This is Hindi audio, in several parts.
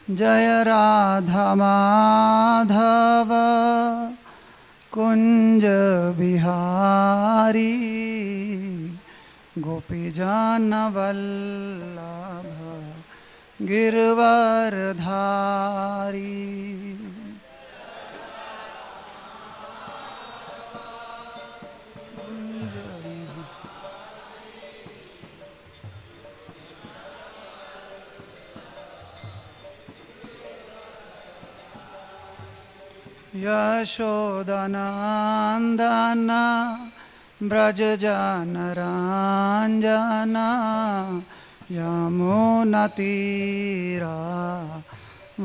जय राधा माधव कुंज बिहारी गोपीजन वल्लभ गिरवरधारी। यशोदनंदन व्रजजनरंजना यमुनातीरा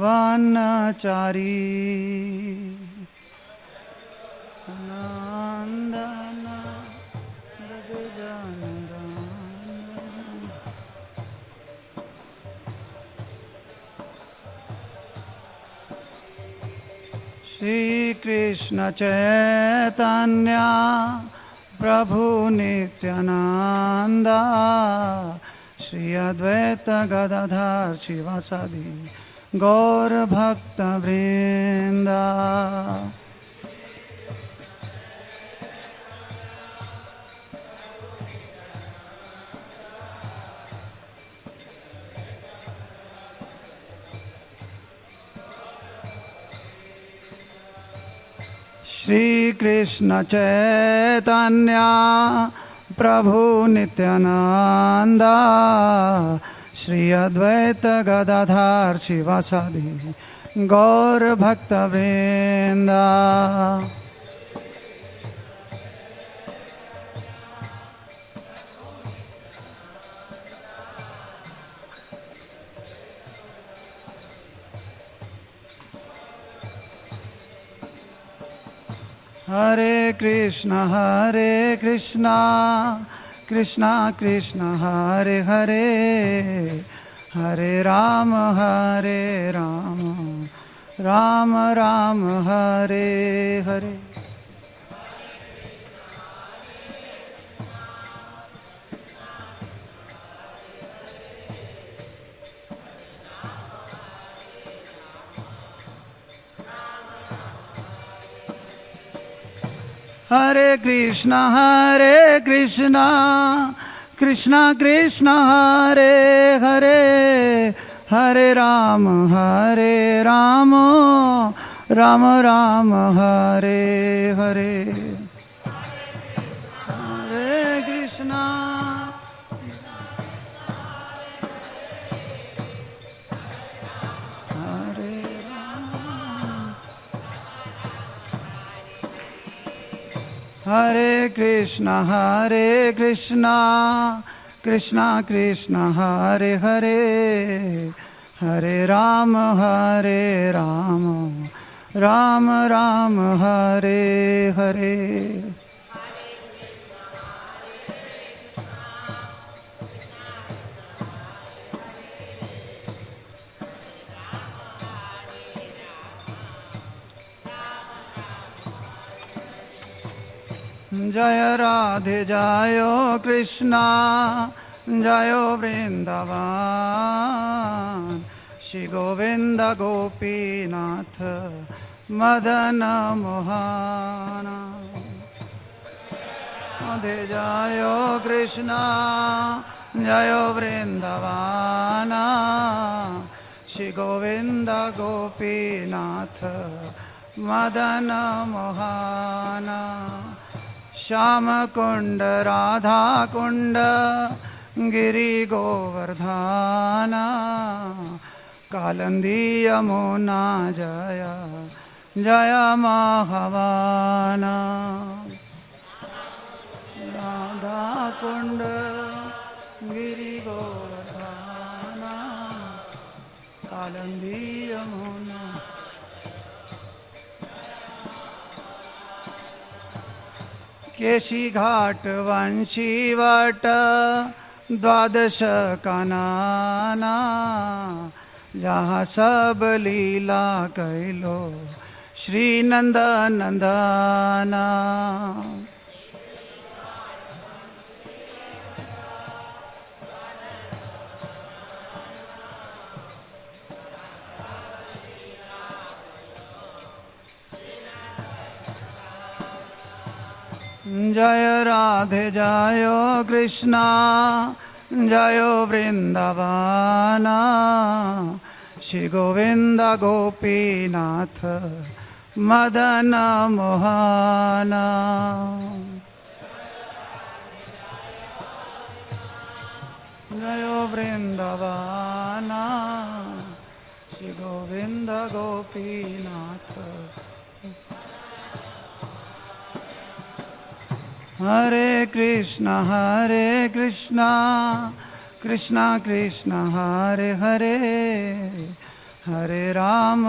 वनचारी। नंदन श्री कृष्ण चैतन्य प्रभु नित्यानंदा श्री अद्वैत गदाधर शिवासादि गौर भक्त वृंदा। श्री कृष्ण चैतन्य प्रभु नित्यानंदा श्री अद्वैत गदाधर शिवासादि गौर भक्त वृंदा। हरे कृष्ण कृष्ण कृष्ण हरे हरे हरे राम राम राम हरे हरे। हरे कृष्ण कृष्ण कृष्ण हरे हरे हरे राम राम राम हरे हरे। हरे कृष्ण हरे कृष्ण कृष्ण कृष्ण हरे हरे हरे राम राम राम हरे हरे। जय राधे जय कृष्णा जय वृंदावन श्री गोविंद गोपीनाथ मदन मोहन। राधे जय कृष्णा जय वृंदावन श्री गोविंद गोपीनाथ मदन मोहन। श्याम कुंड राधा कुंड गिरि गोवर्धन कालंदी यमुना जय जय महावन। राधा कुंड गिरि गोवर्धन कालंदी यमुना। केशी घाट वंशी वट द्वादश कानना जहाँ सब लीला कैलो श्री नंद नंदना। जय राधे जय कृष्णा जय वृंदावन श्री गोविंद गोपीनाथ मदन मोहन जय वृंदावन श्री गोविंद गोपीनाथ हरे कृष्णा कृष्णा कृष्णा हरे हरे हरे राम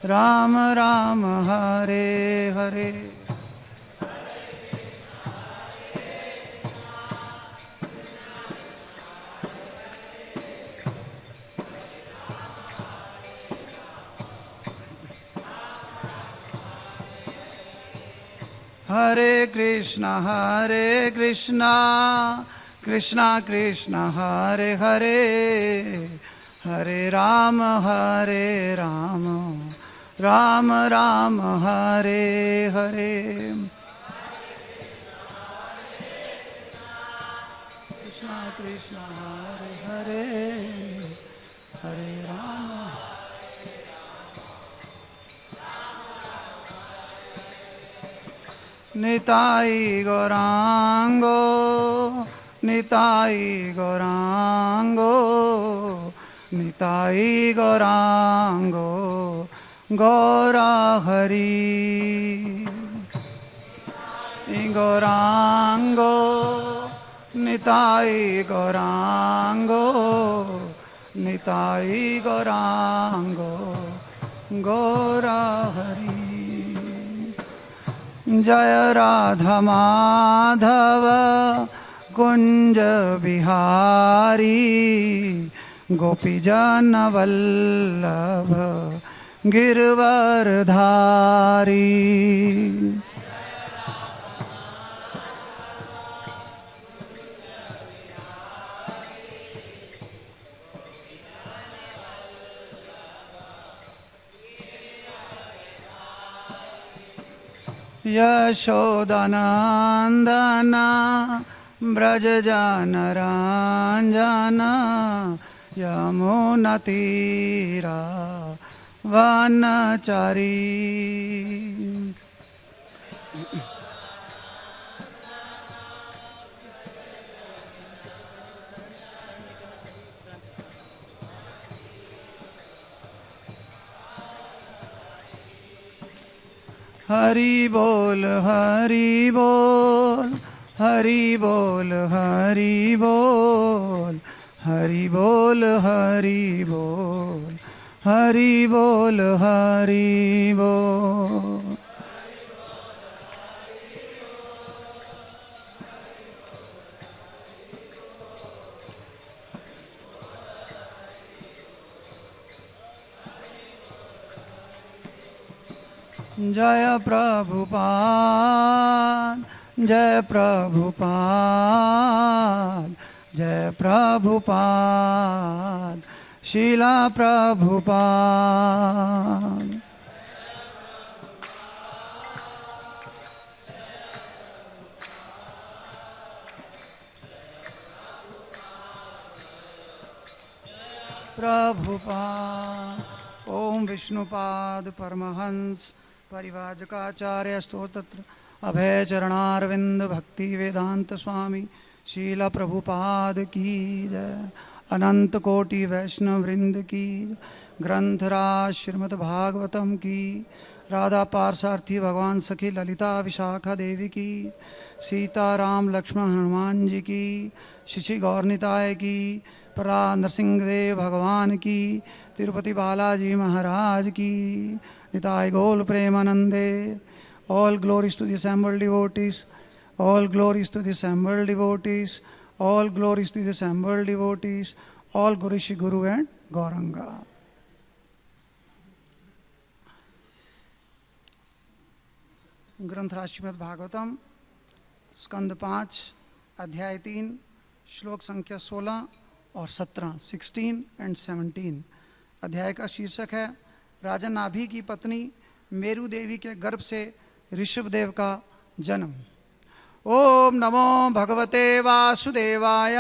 राम राम हरे हरे हरे कृष्णा कृष्णा कृष्णा हरे हरे हरे राम राम राम हरे हरे कृष्णा कृष्णा हरे हरे हरे राम निताई गौरांगो निताई गौरांगो निताई गौरांगो गौरा हरि गौरांगो निताई गौरांगो निताई गौरांगो गौरा हरि जय राधा माधव कुंज बिहारी गोपीजन वल्लभ गिरवरधारी यशोदनंदन ब्रजजनरंजन यमुनतीरा वनचारी हरि बोल हरि बोल हरि बोल हरि बोल हरि बोल हरि बोल हरि बोल हरि बोल जय प्रभुपाद जय प्रभुपाद जय प्रभुपाद शीला प्रभुपाद प्रभुपाद ओम विष्णुपाद परमहंस परिवाजकाचार्य स्तोत्र अभय चरणारविंद भक्ति वेदांत स्वामी शील प्रभुपाद की जय अनंत कोटि वैष्णव वृंद की ग्रंथराज श्रीमद् भागवतम की राधा पार्षार्थी भगवान सखी ललिता विशाखा देवी की सीताराम लक्ष्मण हनुमान जी की शिशि गौरनिताय की प्रहलाद नरसिंहदेव भगवान की तिरुपति बालाजी महाराज की निताय गौल प्रेमानंदे all glories to the assembled devotees all glories to the assembled devotees all glories to the assembled devotees all Guru Shri Guru and Gauranga ग्रंथ श्रीमद् भागवतम स्कंद 5 अध्याय 3 श्लोक संख्या 16 और 17 16 एंड 17 अध्याय का शीर्षक है राजा नाभि की पत्नी मेरु देवी के गर्भ से ऋषभदेव का जन्म। ओम नमो भगवते वासुदेवाय।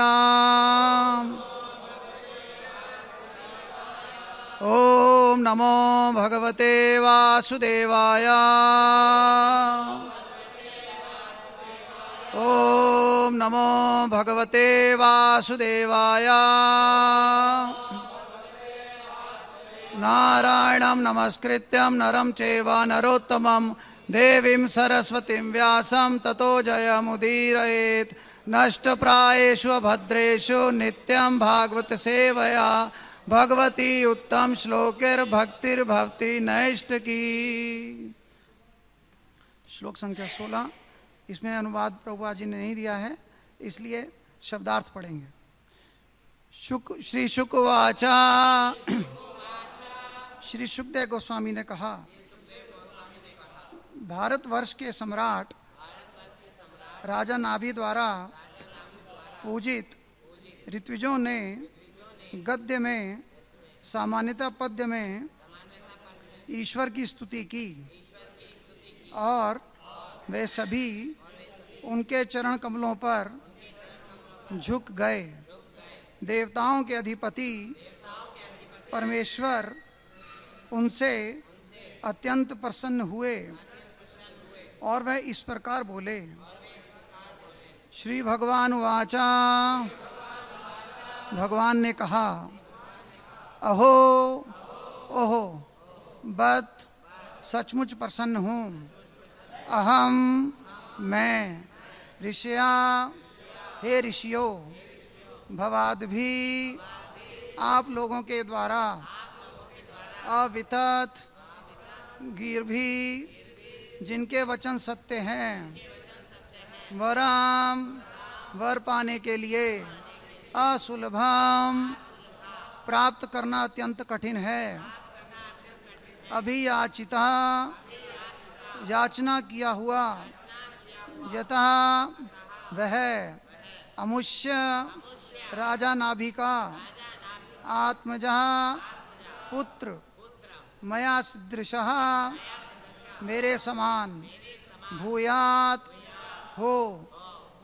ओम नमो भगवते वासुदेवाय। ओम नमो भगवते वासुदेवाय। नारायणं नमस्कृत्यं नरं चैव नरोत्तमं देवीं सरस्वतीं व्यासं ततो जयमुदीरयेत्। नष्टप्रायेषु भद्रेषु नित्यं भागवत सेवया भगवती उत्तम श्लोकैर्भक्तिर्भवति नैष्ठिकी। श्लोक संख्या 16। इसमें अनुवाद प्रभुपाद जी ने नहीं दिया है, इसलिए शब्दार्थ पढ़ेंगे। श्री शुक वाचा। श्री सुखदेव गोस्वामी ने कहा, भारतवर्ष के सम्राट राजा नाभि द्वारा पूजित ऋत्विजों ने गद्य में, सामान्यतः पद्य में ईश्वर की स्तुति की और वे सभी उनके चरण कमलों पर झुक गए। देवताओं के अधिपति परमेश्वर उनसे अत्यंत प्रसन्न हुए और वह इस प्रकार बोले। श्री भगवान वाचा। भगवान ने कहा, अहो ओहो बत सचमुच प्रसन्न हूँ। अहम मैं ऋषया, हे ऋषियों, भवाद भी आप लोगों के द्वारा, अवितत गिर भी जिनके वचन सत्य हैं, वराम वर पाने के लिए, असुलभम प्राप्त करना अत्यंत कठिन है, अभियाचिता याचना किया हुआ, यथा वह अमुष्य राजा नाभि का आत्मजा पुत्र मया सदृशः मेरे समान भूयात हो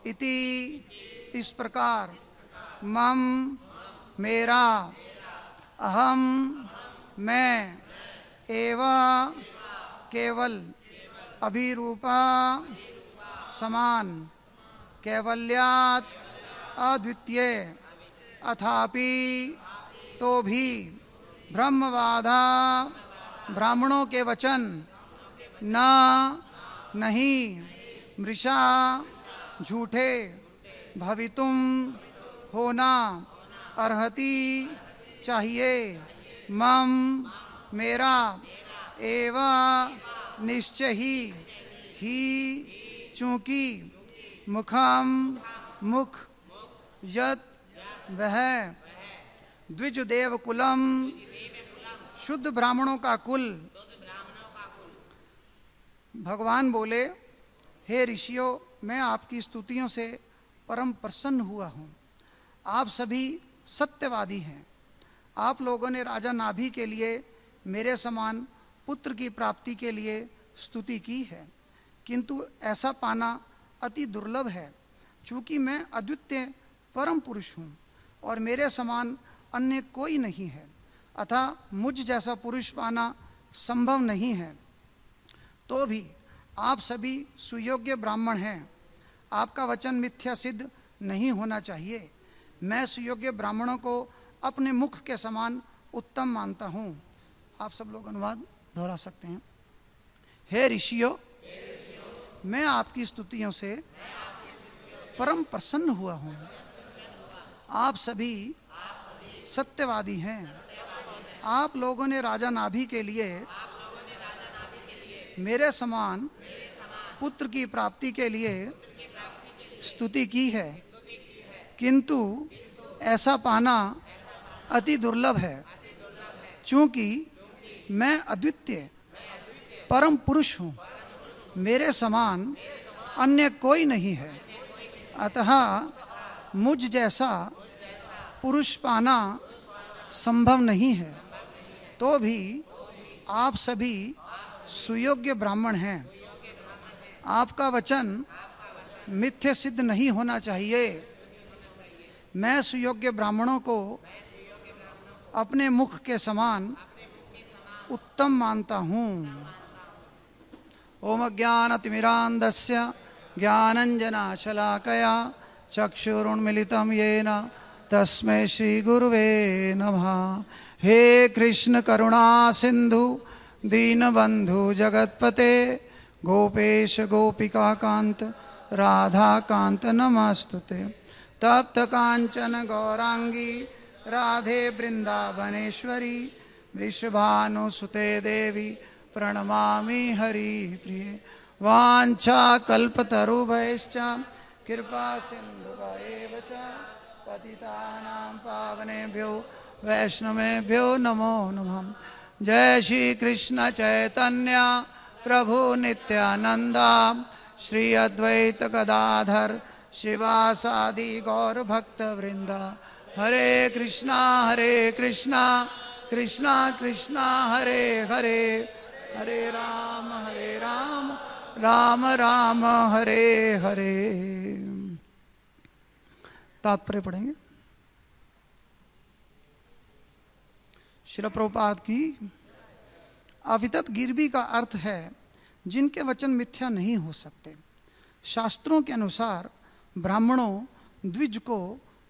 इति इस प्रकार मम मेरा, अहम मैं, एवं केवल, अभिरूपा समान, कैवल्यात अद्वितीय, अथापि तो भी ब्रह्मवादा ब्राह्मणों के वचन न नहीं मृषा झूठे भवितुम होना अर्हति चाहिए मम मेरा एवं निश्चय ही चूंकि मुखम मुख यत वह द्विजदेव कुलम शुद्ध ब्राह्मणों का कुल। भगवान बोले, हे ऋषियों, मैं आपकी स्तुतियों से परम प्रसन्न हुआ हूँ। आप सभी सत्यवादी हैं। आप लोगों ने राजा नाभि के लिए मेरे समान पुत्र की प्राप्ति के लिए स्तुति की है, किंतु ऐसा पाना अति दुर्लभ है। चूँकि मैं अद्वितीय परम पुरुष हूँ और मेरे समान अन्य कोई नहीं है, अतः मुझ जैसा पुरुष पाना संभव नहीं है। तो भी आप सभी सुयोग्य ब्राह्मण हैं। आपका वचन मिथ्या सिद्ध नहीं होना चाहिए। मैं सुयोग्य ब्राह्मणों को अपने मुख के समान उत्तम मानता हूँ। आप सब लोग अनुवाद दोहरा सकते हैं। हे ऋषियों, मैं आपकी स्तुतियों से परम प्रसन्न हुआ हूँ। आप सभी सत्यवादी हैं। आप लोगों ने राजा नाभि के लिए मेरे समान पुत्र की प्राप्ति के लिए स्तुति की है, किंतु ऐसा पाना अति दुर्लभ है। चूँकि मैं अद्वितीय परम पुरुष हूँ, मेरे समान अन्य कोई नहीं है, अतः मुझ जैसा पुरुष पाना संभव नहीं है। तो भी आप सभी सुयोग्य ब्राह्मण हैं। आपका वचन मिथ्य सिद्ध नहीं होना चाहिए। मैं सुयोग्य ब्राह्मणों को अपने मुख के समान उत्तम मानता हूँ। ओम ज्ञानतिमिरान्धस्य ज्ञानञ्जनशलाकया चक्षुरुन्मिलितं येन तस्मै श्रीगुरुवे नमः। हे कृष्ण करुणा सिंधु दीनबंधु जगत्पते गोपेश गोपिकाकांत राधाकांत नमस्तुते। तप्त कांचन गौरांगी राधे वृंदावनेश्वरी वृषभानुसुते देवी प्रणमामि हरिप्रिये। वाञ्छा कल्पतरुभ्यश्च कृपा सिन्धुभ्येव च पतितानां पावनेभ्यो वैष्णवेभ्यो नमो नमः। जय श्री कृष्ण चैतन्य प्रभु नित्यानंदा श्री अद्वैत गदाधर शिवासादि गौर भक्त वृंदा। हरे कृष्णा कृष्णा कृष्णा हरे हरे, हरे राम राम राम हरे हरे। तात्पर्य पढ़ेंगे। श्रील प्रभुपाद की अवितत गिरवी का अर्थ है जिनके वचन मिथ्या नहीं हो सकते। शास्त्रों के अनुसार ब्राह्मणों द्विज को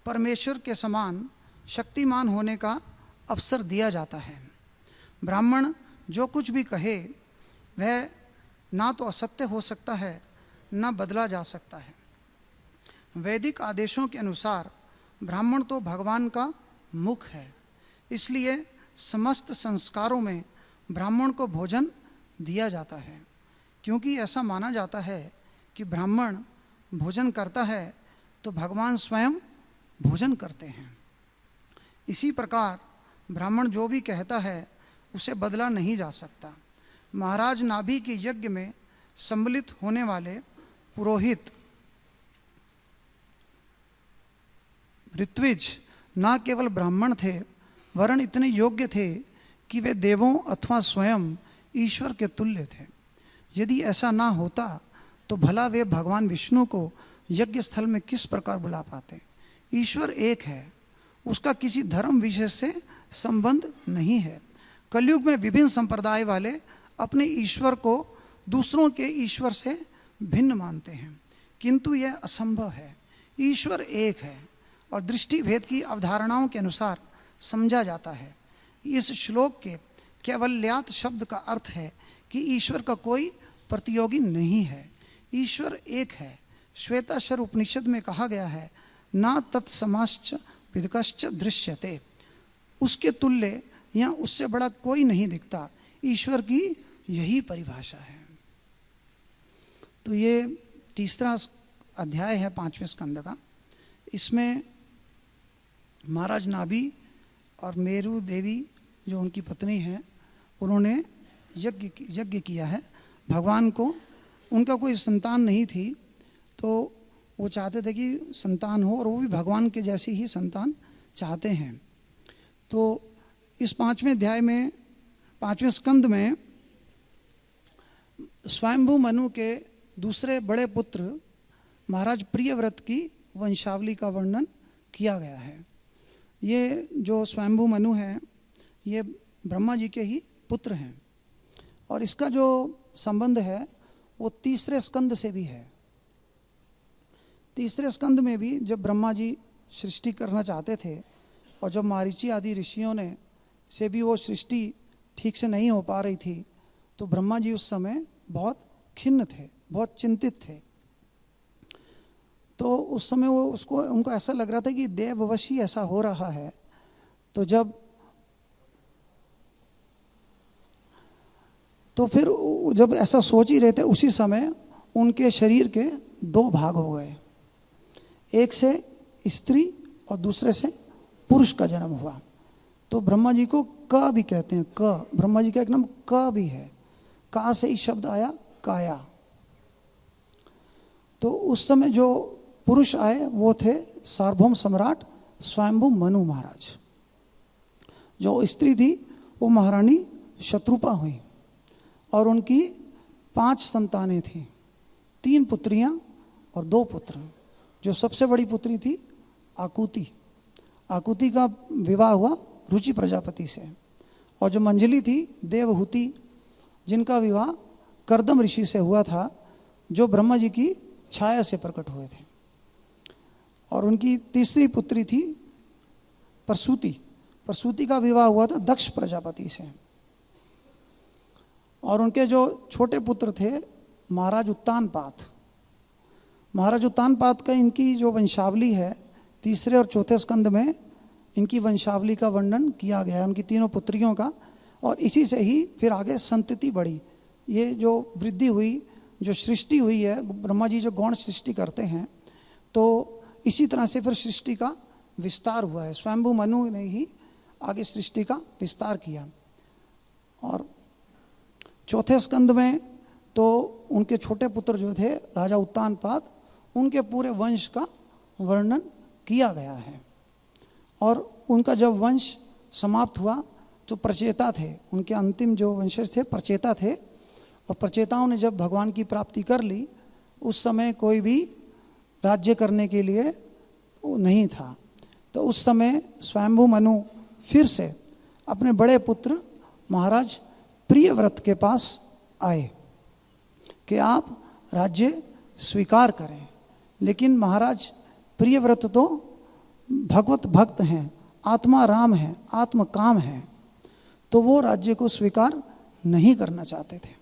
परमेश्वर के समान शक्तिमान होने का अवसर दिया जाता है। ब्राह्मण जो कुछ भी कहे वह ना तो असत्य हो सकता है न बदला जा सकता है। वैदिक आदेशों के अनुसार ब्राह्मण तो भगवान का मुख है, इसलिए समस्त संस्कारों में ब्राह्मण को भोजन दिया जाता है, क्योंकि ऐसा माना जाता है कि ब्राह्मण भोजन करता है तो भगवान स्वयं भोजन करते हैं। इसी प्रकार ब्राह्मण जो भी कहता है उसे बदला नहीं जा सकता। महाराज नाभि के यज्ञ में सम्मिलित होने वाले पुरोहित ऋत्विज न केवल ब्राह्मण थे वरन इतने योग्य थे कि वे देवों अथवा स्वयं ईश्वर के तुल्य थे। यदि ऐसा ना होता तो भला वे भगवान विष्णु को यज्ञ स्थल में किस प्रकार बुला पाते। ईश्वर एक है, उसका किसी धर्म विशेष से संबंध नहीं है। कलयुग में विभिन्न संप्रदाय वाले अपने ईश्वर को दूसरों के ईश्वर से भिन्न मानते हैं, किंतु यह असंभव है। ईश्वर एक है और दृष्टि भेद की अवधारणाओं के अनुसार समझा जाता है। इस श्लोक के कैवल्यात शब्द का अर्थ है कि ईश्वर का कोई प्रतियोगी नहीं है, ईश्वर एक है। श्वेताश्वर उपनिषद में कहा गया है, ना तत्समाश्च विदकश्च दृश्यते। उसके तुल्य या उससे बड़ा कोई नहीं दिखता। ईश्वर की यही परिभाषा है। तो ये तीसरा अध्याय है 5वें स्कंद का। इसमें महाराज नाभि और मेरु देवी जो उनकी पत्नी है उन्होंने यज्ञ किया है भगवान को। उनका कोई संतान नहीं थी तो वो चाहते थे कि संतान हो और वो भी भगवान के जैसी ही संतान चाहते हैं। तो इस 5वें अध्याय में 5वें स्कंद में स्वयंभू मनु के दूसरे बड़े पुत्र महाराज प्रियव्रत की वंशावली का वर्णन किया गया है। ये जो स्वयंभू मनु हैं ये ब्रह्मा जी के ही पुत्र हैं और इसका जो संबंध है वो तीसरे स्कंद से भी है। तीसरे स्कंद में भी जब ब्रह्मा जी सृष्टि करना चाहते थे और जब मारीची आदि ऋषियों ने से भी वो सृष्टि ठीक से नहीं हो पा रही थी तो ब्रह्मा जी उस समय बहुत खिन्न थे, बहुत चिंतित थे। तो उस समय वो उनको ऐसा लग रहा था कि देववश ही ऐसा हो रहा है। तो फिर जब ऐसा सोच ही रहे थे उसी समय उनके शरीर के 2 भाग हो गए, एक से स्त्री और दूसरे से पुरुष का जन्म हुआ। तो ब्रह्मा जी को क भी कहते हैं। क ब्रह्मा जी का एक नाम क भी है, का से ही शब्द आया काया। तो उस समय जो पुरुष आए वो थे सार्वभौम सम्राट स्वयंभू मनु महाराज। जो स्त्री थी वो महारानी शत्रुपा हुई और उनकी 5 संतानें थीं। 3 पुत्रियां और 2 पुत्र। जो सबसे बड़ी पुत्री थी आकुति, आकुति का विवाह हुआ रुचि प्रजापति से, और जो मंजली थी देवहूति, जिनका विवाह कर्दम ऋषि से हुआ था, जो ब्रह्मा जी की छाया से प्रकट हुए थे। और उनकी तीसरी पुत्री थी प्रसूति, प्रसूति का विवाह हुआ था दक्ष प्रजापति से। और उनके जो छोटे पुत्र थे महाराज उत्तानपाद, महाराज उत्तानपाद का इनकी जो वंशावली है 3 और 4 स्कंद में इनकी वंशावली का वर्णन किया गया है, उनकी तीनों पुत्रियों का। और इसी से ही फिर आगे संतति बढ़ी, ये जो वृद्धि हुई, जो सृष्टि हुई है, ब्रह्मा जी जो गौण सृष्टि करते हैं, तो इसी तरह से फिर सृष्टि का विस्तार हुआ है। स्वयंभू मनु ने ही आगे सृष्टि का विस्तार किया। और 4 स्कंद में तो उनके छोटे पुत्र जो थे राजा उत्तानपाद, उनके पूरे वंश का वर्णन किया गया है। और उनका जब वंश समाप्त हुआ तो प्रचेता थे, उनके अंतिम जो वंशज थे प्रचेता थे। और प्रचेताओं ने जब भगवान की प्राप्ति कर ली, उस समय कोई भी राज्य करने के लिए नहीं था। तो उस समय स्वयंभू मनु फिर से अपने बड़े पुत्र महाराज प्रियव्रत के पास आए कि आप राज्य स्वीकार करें। लेकिन महाराज प्रियव्रत तो भगवत भक्त हैं, आत्मा राम है, आत्म काम है, तो वो राज्य को स्वीकार नहीं करना चाहते थे।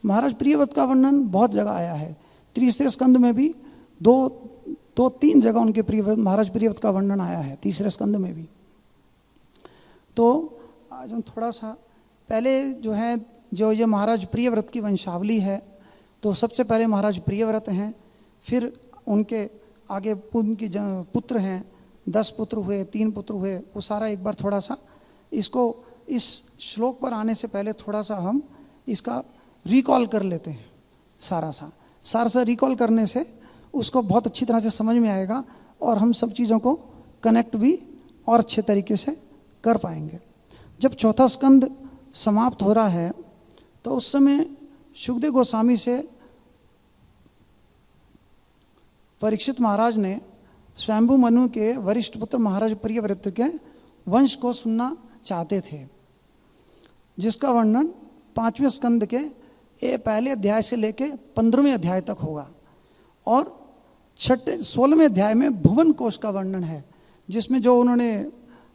महाराज प्रियव्रत का वर्णन बहुत जगह आया है, 3 स्कंद में भी 2-3 जगह उनके प्रियव्रत, महाराज प्रियव्रत का वर्णन आया है, 3 स्कंद में भी। तो आज हम थोड़ा सा पहले जो है, जो ये महाराज प्रियव्रत की वंशावली है, तो सबसे पहले महाराज प्रियव्रत हैं, फिर उनके आगे उनकी पुत्र हैं, 10 पुत्र हुए, 3 पुत्र हुए, वो सारा एक बार थोड़ा सा इसको, इस श्लोक पर आने से पहले थोड़ा सा हम इसका रिकॉल कर लेते हैं। सारा सा रिकॉल करने से उसको बहुत अच्छी तरह से समझ में आएगा और हम सब चीज़ों को कनेक्ट भी और अच्छे तरीके से कर पाएंगे। जब 4था स्कंद समाप्त हो रहा है तो उस समय शुकदेव गोस्वामी से परीक्षित महाराज ने स्वयंभू मनु के वरिष्ठ पुत्र महाराज प्रियव्रत के वंश को सुनना चाहते थे, जिसका वर्णन 5वें स्कंद के पहले अध्याय से लेके 15वें अध्याय तक होगा। और 16वें अध्याय में भुवन कोश का वर्णन है, जिसमें जो उन्होंने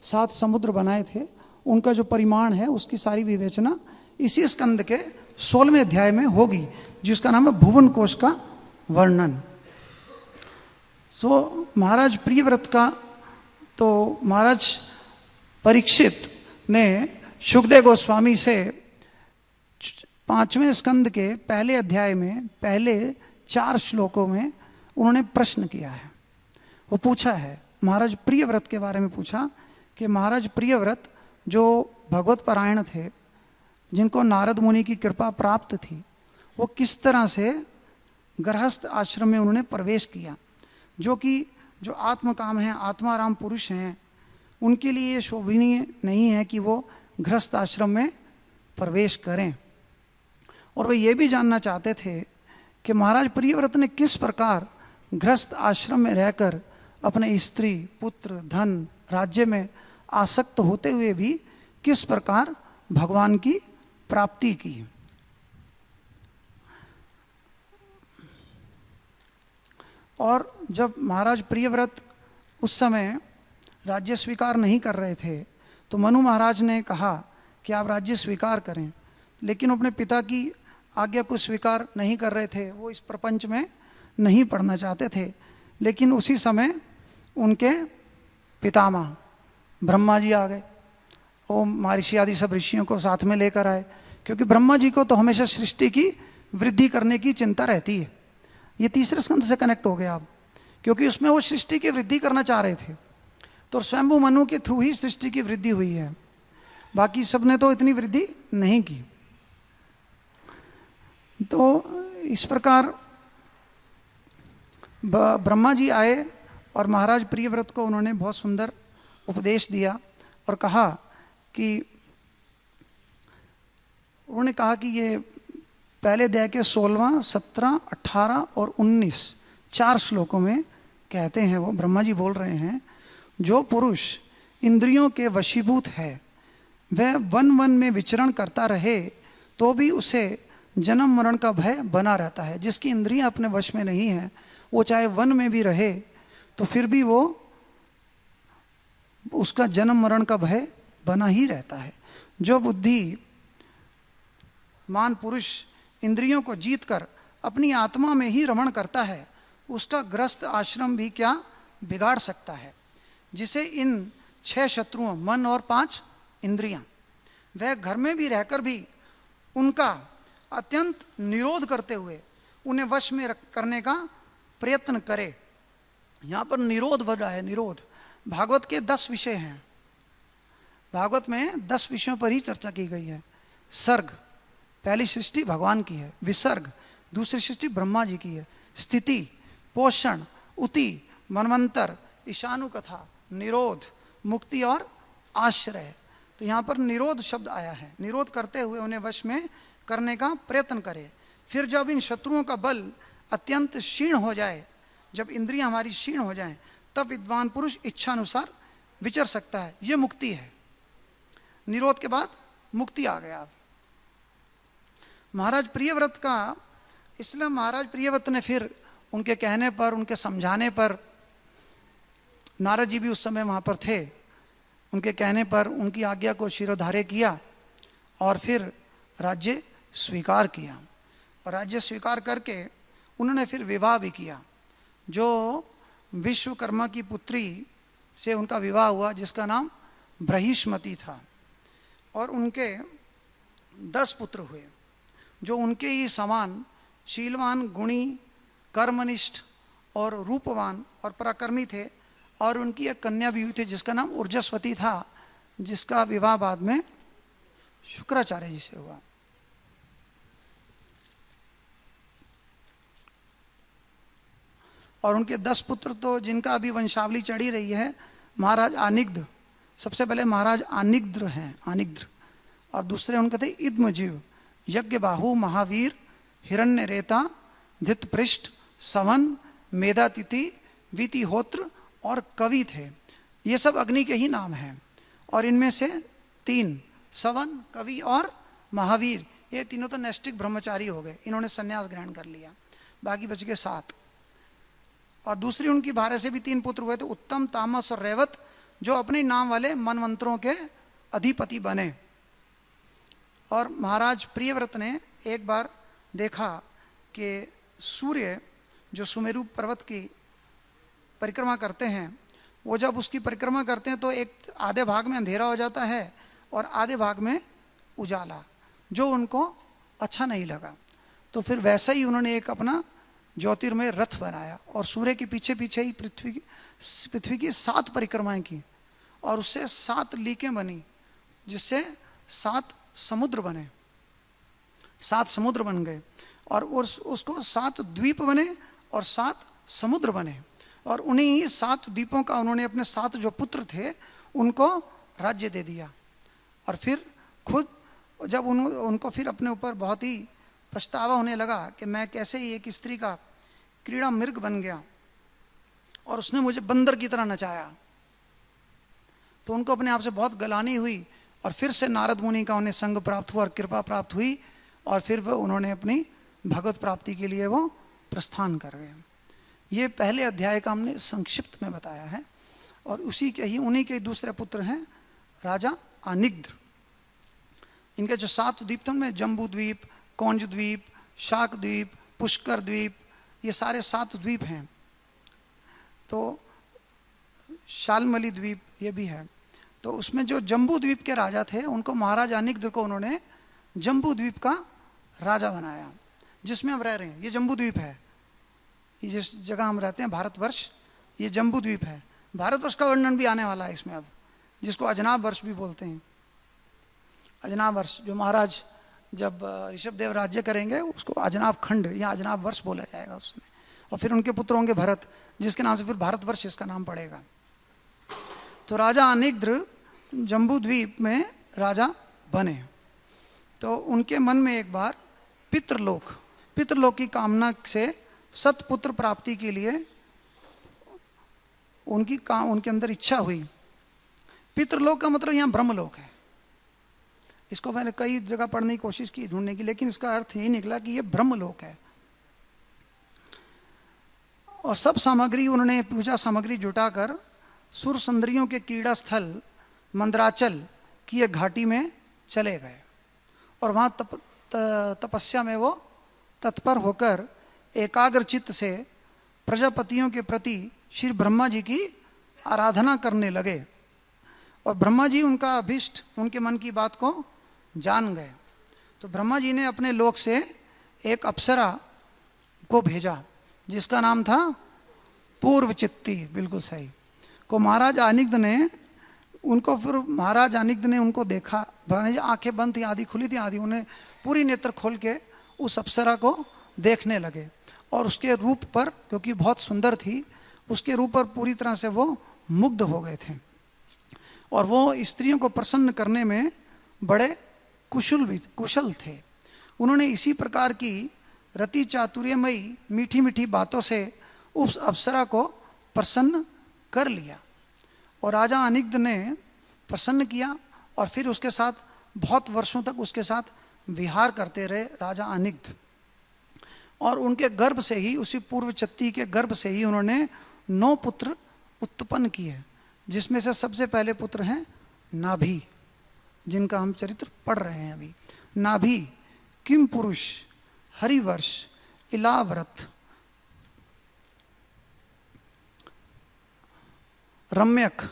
7 समुद्र बनाए थे उनका जो परिमाण है उसकी सारी विवेचना इसी स्कंद के 16वें अध्याय में होगी, जिसका नाम है भुवन कोश का वर्णन। सो महाराज प्रियव्रत का, तो महाराज परीक्षित ने शुकदेव गोस्वामी से 5वें स्कंद के पहले अध्याय में पहले 4 श्लोकों में उन्होंने प्रश्न किया है। वो पूछा है, महाराज प्रियव्रत के बारे में पूछा कि महाराज प्रियव्रत जो भगवत परायण थे, जिनको नारद मुनि की कृपा प्राप्त थी, वो किस तरह से गृहस्थ आश्रम में उन्होंने प्रवेश किया, जो कि जो आत्मकाम हैं, आत्माराम पुरुष हैं, उनके लिए ये शोभनीय नहीं है कि वो गृहस्थ आश्रम में प्रवेश करें। और वे ये भी जानना चाहते थे कि महाराज प्रियव्रत ने किस प्रकार गृहस्थ आश्रम में रहकर अपने स्त्री, पुत्र, धन, राज्य में आसक्त होते हुए भी किस प्रकार भगवान की प्राप्ति की। और जब महाराज प्रियव्रत उस समय राज्य स्वीकार नहीं कर रहे थे तो मनु महाराज ने कहा कि आप राज्य स्वीकार करें, लेकिन अपने पिता की आज्ञा को स्वीकार नहीं कर रहे थे, वो इस प्रपंच में नहीं पढ़ना चाहते थे। लेकिन उसी समय उनके पितामह ब्रह्मा जी आ गए, वो महर्षि आदि सब ऋषियों को साथ में लेकर आए, क्योंकि ब्रह्मा जी को तो हमेशा सृष्टि की वृद्धि करने की चिंता रहती है। ये 3 स्कंद से कनेक्ट हो गया अब, क्योंकि उसमें वो सृष्टि की वृद्धि करना चाह रहे थे, तो स्वयंभू मनु के थ्रू ही सृष्टि की वृद्धि हुई है, बाकी सब ने तो इतनी वृद्धि नहीं की। तो इस प्रकार ब्रह्मा जी आए और महाराज प्रियव्रत को उन्होंने बहुत सुंदर उपदेश दिया और कहा कि, उन्होंने कहा कि ये पहले अध्याय के 16, 17, 18 और 19 4 श्लोकों में कहते हैं, वो ब्रह्मा जी बोल रहे हैं, जो पुरुष इंद्रियों के वशीभूत है वह वन वन में विचरण करता रहे तो भी उसे जन्म मरण का भय बना रहता है। जिसकी इंद्रियां अपने वश में नहीं है, वो चाहे वन में भी रहे तो फिर भी वो उसका जन्म मरण का भय बना ही रहता है। जो बुद्धि मान पुरुष इंद्रियों को जीतकर अपनी आत्मा में ही रमण करता है, उसका ग्रस्त आश्रम भी क्या बिगाड़ सकता है। जिसे इन 6 शत्रुओं मन और 5 इंद्रियां, वह घर में भी रहकर भी उनका अत्यंत निरोध करते हुए उन्हें वश में करने का प्रयत्न करे। यहाँ पर निरोध बढ़ रहा है। निरोध भागवत के 10 विषय हैं। भागवत में 10 विषयों पर ही चर्चा की गई है। सर्ग, पहली सृष्टि भगवान की है। विसर्ग, दूसरी सृष्टि ब्रह्मा जी की है। स्थिति, पोषण, उति, मनवंतर, ईशानु कथा, निरोध, मुक्ति और आश्रय। तो यहाँ पर निरोध शब्द आया है। निरोध करते हुए उन्हें वश में करने का प्रयत्न करे। फिर जब इन शत्रुओं का बल अत्यंत क्षीण हो जाए, जब इंद्रियां हमारी क्षीण हो जाएं, तब विद्वान पुरुष इच्छानुसार विचर सकता है। ये मुक्ति है। निरोध के बाद मुक्ति आ गया। अब महाराज प्रियव्रत का, इसलिए महाराज प्रियव्रत ने फिर उनके कहने पर, उनके समझाने पर, नारद जी भी उस समय वहाँ पर थे, उनके कहने पर उनकी आज्ञा को शिरोधार्य किया और फिर राज्य स्वीकार किया। और राज्य स्वीकार करके उन्होंने फिर विवाह भी किया। जो विश्वकर्मा की पुत्री से उनका विवाह हुआ, जिसका नाम बृहिष्मति था, और उनके 10 पुत्र हुए, जो उनके ही समान शीलवान, गुणी, कर्मनिष्ठ और रूपवान और पराक्रमी थे। और उनकी एक कन्या भी हुई थी जिसका नाम ऊर्जस्वती था, जिसका विवाह बाद में शुक्राचार्य जी से हुआ। और उनके 10 पुत्र तो जिनका अभी वंशावली चढ़ी रही है, महाराज आनिग्ध, सबसे पहले महाराज आनिग्ध हैं, आनिग्ध। और दूसरे उनके थे इद्मजीव, यज्ञ बाहु, महावीर, हिरण्यरेता, धितपृष्ठ, सवन, मेधातिथि, वीतिहोत्र और कवि थे। ये सब अग्नि के ही नाम हैं। और इनमें से 3, सवन, कवि और महावीर, ये तीनों तो नैष्ठिक ब्रह्मचारी हो गए, इन्होंने संन्यास ग्रहण कर लिया। बाकी बच गए 7। और दूसरी उनकी भार्या से भी 3 पुत्र हुए थे, उत्तम, तामस और रेवत, जो अपने नाम वाले मनवंतरों के अधिपति बने। और महाराज प्रियव्रत ने एक बार देखा कि सूर्य जो सुमेरु पर्वत की परिक्रमा करते हैं, वो जब उसकी परिक्रमा करते हैं तो एक आधे भाग में अंधेरा हो जाता है और आधे भाग में उजाला, जो उनको अच्छा नहीं लगा। तो फिर वैसा ही उन्होंने एक अपना ज्योतिर्मय रथ बनाया और सूर्य के पीछे पीछे ही पृथ्वी की 7 परिक्रमाएं की, और उससे 7 लीकें बनी, जिससे 7 समुद्र बने, 7 समुद्र बन गए। और उसको 7 द्वीप बने और 7 समुद्र बने। और उन्हीं ही 7 द्वीपों का उन्होंने अपने 7 जो पुत्र थे उनको राज्य दे दिया। और फिर खुद जब उनको फिर अपने ऊपर बहुत ही पछतावा होने लगा कि मैं कैसे ही एक स्त्री का क्रीड़ा मृग बन गया और उसने मुझे बंदर की तरह नचाया, तो उनको अपने आप से बहुत गलानी हुई। और फिर से नारद मुनि का उन्हें संग प्राप्त हुआ और कृपा प्राप्त हुई, और फिर वो उन्होंने अपनी भगवत प्राप्ति के लिए वो प्रस्थान कर गए। ये पहले अध्याय का हमने संक्षिप्त में बताया है। और उसी के ही उन्हीं के दूसरे पुत्र हैं राजा आनिग्ध। इनके जो 7 द्वीप थे उनमें जम्बू द्वीप, कौंज द्वीप, शाक द्वीप, पुष्कर द्वीप, ये सारे 7 द्वीप हैं। तो शालमली द्वीप ये भी है। तो उसमें जो जम्बू द्वीप के राजा थे उनको महाराज अनिग्ध को उन्होंने जम्बू द्वीप का राजा बनाया, जिसमें हम रह रहे हैं। ये जम्बू द्वीप है, ये जिस जगह हम रहते हैं भारतवर्ष, ये जम्बू द्वीप है। भारतवर्ष का वर्णन भी आने वाला है इसमें अब, जिसको अजनाब वर्ष भी बोलते हैं। अजनाब वर्ष जो महाराज जब ऋषभदेव राज्य करेंगे उसको अजनाब खंड या अजनाब वर्ष बोला जाएगा उसमें। और फिर उनके पुत्र होंगे भरत, जिसके नाम से फिर भारतवर्ष इसका नाम पड़ेगा। तो राजा अनिग्ध जम्बू द्वीप में राजा बने। तो उनके मन में एक बार पितृलोक, पितृलोक की कामना से सतपुत्र प्राप्ति के लिए उनके अंदर इच्छा हुई। पितृलोक का मतलब यहाँ ब्रह्मलोक है। इसको मैंने कई जगह पढ़ने की कोशिश की, ढूंढने की, लेकिन इसका अर्थ यही निकला कि ये ब्रह्मलोक है। और सब सामग्री उन्होंने, पूजा सामग्री जुटाकर सुर सुंदरियों के क्रीड़ा स्थल मंदराचल की एक घाटी में चले गए और वहाँ तपस्या में वो तत्पर होकर एकाग्र चित्त से प्रजापतियों के प्रति श्री ब्रह्मा जी की आराधना करने लगे। और ब्रह्मा जी उनका अभिष्ट, उनके मन की बात को जान गए। तो ब्रह्मा जी ने अपने लोक से एक अप्सरा को भेजा जिसका नाम था पूर्वचित्ती, बिल्कुल सही, को महाराज आनिग्ध ने उनको, फिर महाराज आनिग्ध ने उनको देखा, आंखें बंद थी, आधी खुली थी, आधी, उन्हें पूरी नेत्र खोल के उस अप्सरा को देखने लगे और उसके रूप पर, क्योंकि बहुत सुंदर थी, उसके रूप पर पूरी तरह से वो मुग्ध हो गए थे। और वो स्त्रियों को प्रसन्न करने में बड़े कुशल थे। उन्होंने इसी प्रकार की रति चातुर्यमयी मीठी मीठी बातों से उस अप्सरा को प्रसन्न कर लिया। और राजा अनिग्ध ने प्रसन्न किया और फिर उसके साथ बहुत वर्षों तक उसके साथ विहार करते रहे राजा अनिग्ध। और उनके गर्भ से ही, उसी पूर्वचित्ती के गर्भ से ही उन्होंने 9 पुत्र उत्पन्न किए, जिसमें से सबसे पहले पुत्र हैं नाभि, जिनका हम चरित्र पढ़ रहे हैं अभी। नाभि, किम पुरुष, हरिवर्ष, इलाव्रत, रम्यक,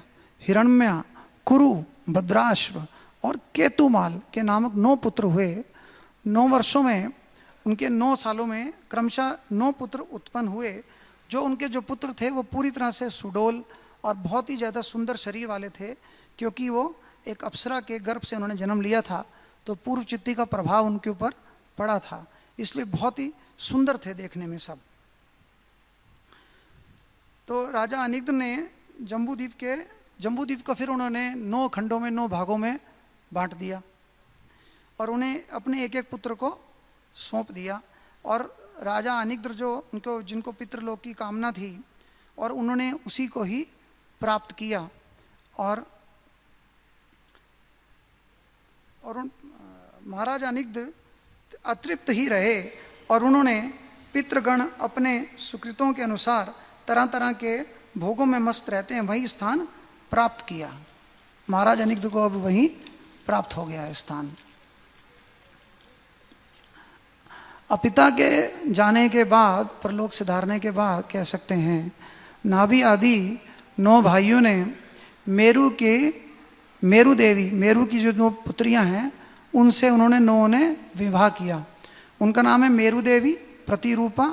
हिरण्या, कुरु, भद्राश्व और केतुमाल के नामक 9 पुत्र हुए। 9 वर्षों में, उनके 9 सालों में क्रमशः 9 पुत्र उत्पन्न हुए। जो उनके जो पुत्र थे वो पूरी तरह से सुडोल और बहुत ही ज़्यादा सुंदर शरीर वाले थे, क्योंकि वो एक अप्सरा के गर्भ से उन्होंने जन्म लिया था, तो पूर्व चित्ती का प्रभाव उनके ऊपर पड़ा था, इसलिए बहुत ही सुंदर थे देखने में सब। तो राजा अनिग्ध ने जम्बूद्वीप को फिर उन्होंने 9 खंडों में, 9 भागों में बांट दिया और उन्हें अपने एक एक पुत्र को सौंप दिया। और राजा अनिग्ध जिनको पितृलोक की कामना थी, और उन्होंने उसी को ही प्राप्त किया। और महाराज अनिग्ध अतृप्त ही रहे और उन्होंने पितृगण अपने सुकृतों के अनुसार तरह तरह के भोगों में मस्त रहते हैं, वही स्थान प्राप्त किया। महाराज अनिग्ध को अब वही प्राप्त हो गया है स्थान। अब पिता के जाने के बाद, परलोक से धारने के बाद कह सकते हैं, नाभि आदि 9 भाइयों ने मेरु देवी, मेरु की जो 2 पुत्रियां हैं, उनसे उन्होंने 9 ने विवाह किया। उनका नाम है मेरु देवी, प्रतिरूपा,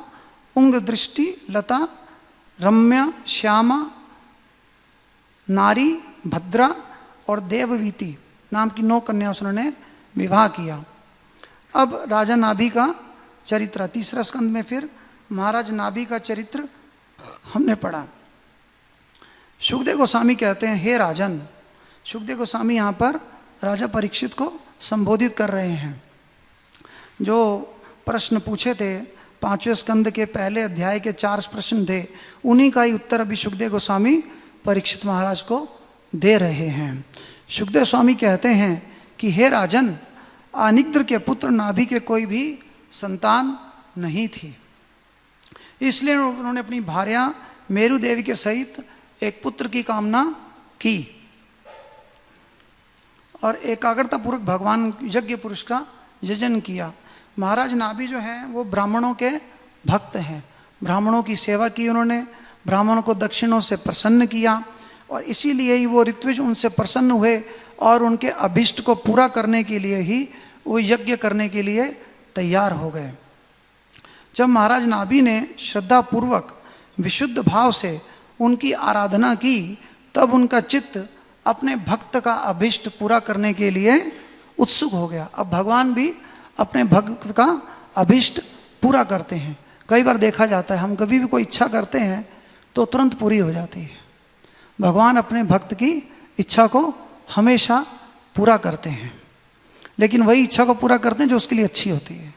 उंग दृष्टि, लता, रम्या, श्यामा, नारी, भद्रा और देववीति नाम की 9 कन्याओं से उन्होंने विवाह किया। अब राजा नाभि का चरित्र, 3रा स्कंद में फिर महाराज नाभि का चरित्र हमने पढ़ा। शुकदेव गोस्वामी कहते हैं, हे राजन, शुकदेव गोस्वामी यहाँ पर राजा परीक्षित को संबोधित कर रहे हैं। जो प्रश्न पूछे थे 5वें स्कंद के पहले अध्याय के 4 प्रश्न थे, उन्हीं का ही उत्तर अभी शुकदेव गोस्वामी परीक्षित महाराज को दे रहे हैं। शुकदेव स्वामी कहते हैं कि हे राजन, अनिग्ध के पुत्र नाभि के कोई भी संतान नहीं थी, इसलिए उन्होंने अपनी भार्या मेरु देवी के सहित एक पुत्र की कामना की और एकाग्रता पूर्वक भगवान यज्ञ पुरुष का यजन किया। महाराज नाभि जो हैं वो ब्राह्मणों के भक्त हैं, ब्राह्मणों की सेवा की उन्होंने, ब्राह्मणों को दक्षिणों से प्रसन्न किया और इसीलिए ही वो ऋत्विज उनसे प्रसन्न हुए और उनके अभिष्ट को पूरा करने के लिए ही वो यज्ञ करने के लिए तैयार हो गए। जब महाराज नाभि ने श्रद्धापूर्वक विशुद्ध भाव से उनकी आराधना की, तब उनका चित्त अपने भक्त का अभिष्ट पूरा करने के लिए उत्सुक हो गया। अब भगवान भी अपने भक्त का अभिष्ट पूरा करते हैं। कई बार देखा जाता है, हम कभी भी कोई इच्छा करते हैं तो तुरंत पूरी हो जाती है। भगवान अपने भक्त की इच्छा को हमेशा पूरा करते हैं, लेकिन वही इच्छा को पूरा करते हैं जो उसके लिए अच्छी होती है।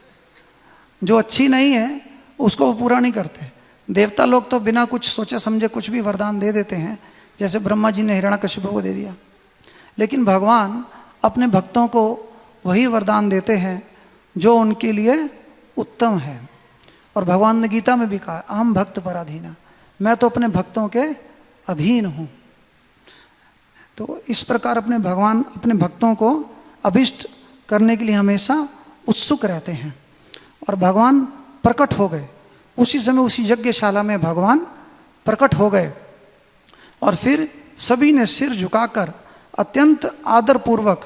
जो अच्छी नहीं है उसको वो पूरा नहीं करते। देवता लोग तो बिना कुछ सोचे समझे कुछ भी वरदान दे देते हैं, जैसे ब्रह्मा जी ने हिरण्यकशिपु को दे दिया। लेकिन भगवान अपने भक्तों को वही वरदान देते हैं जो उनके लिए उत्तम है। और भगवान ने गीता में भी कहा, अहम भक्त पराधीना, मैं तो अपने भक्तों के अधीन हूँ। तो इस प्रकार भगवान अपने भक्तों को अभिष्ट करने के लिए हमेशा उत्सुक रहते हैं। और भगवान प्रकट हो गए उसी समय, उसी यज्ञशाला में भगवान प्रकट हो गए। और फिर सभी ने सिर झुकाकर अत्यंत आदरपूर्वक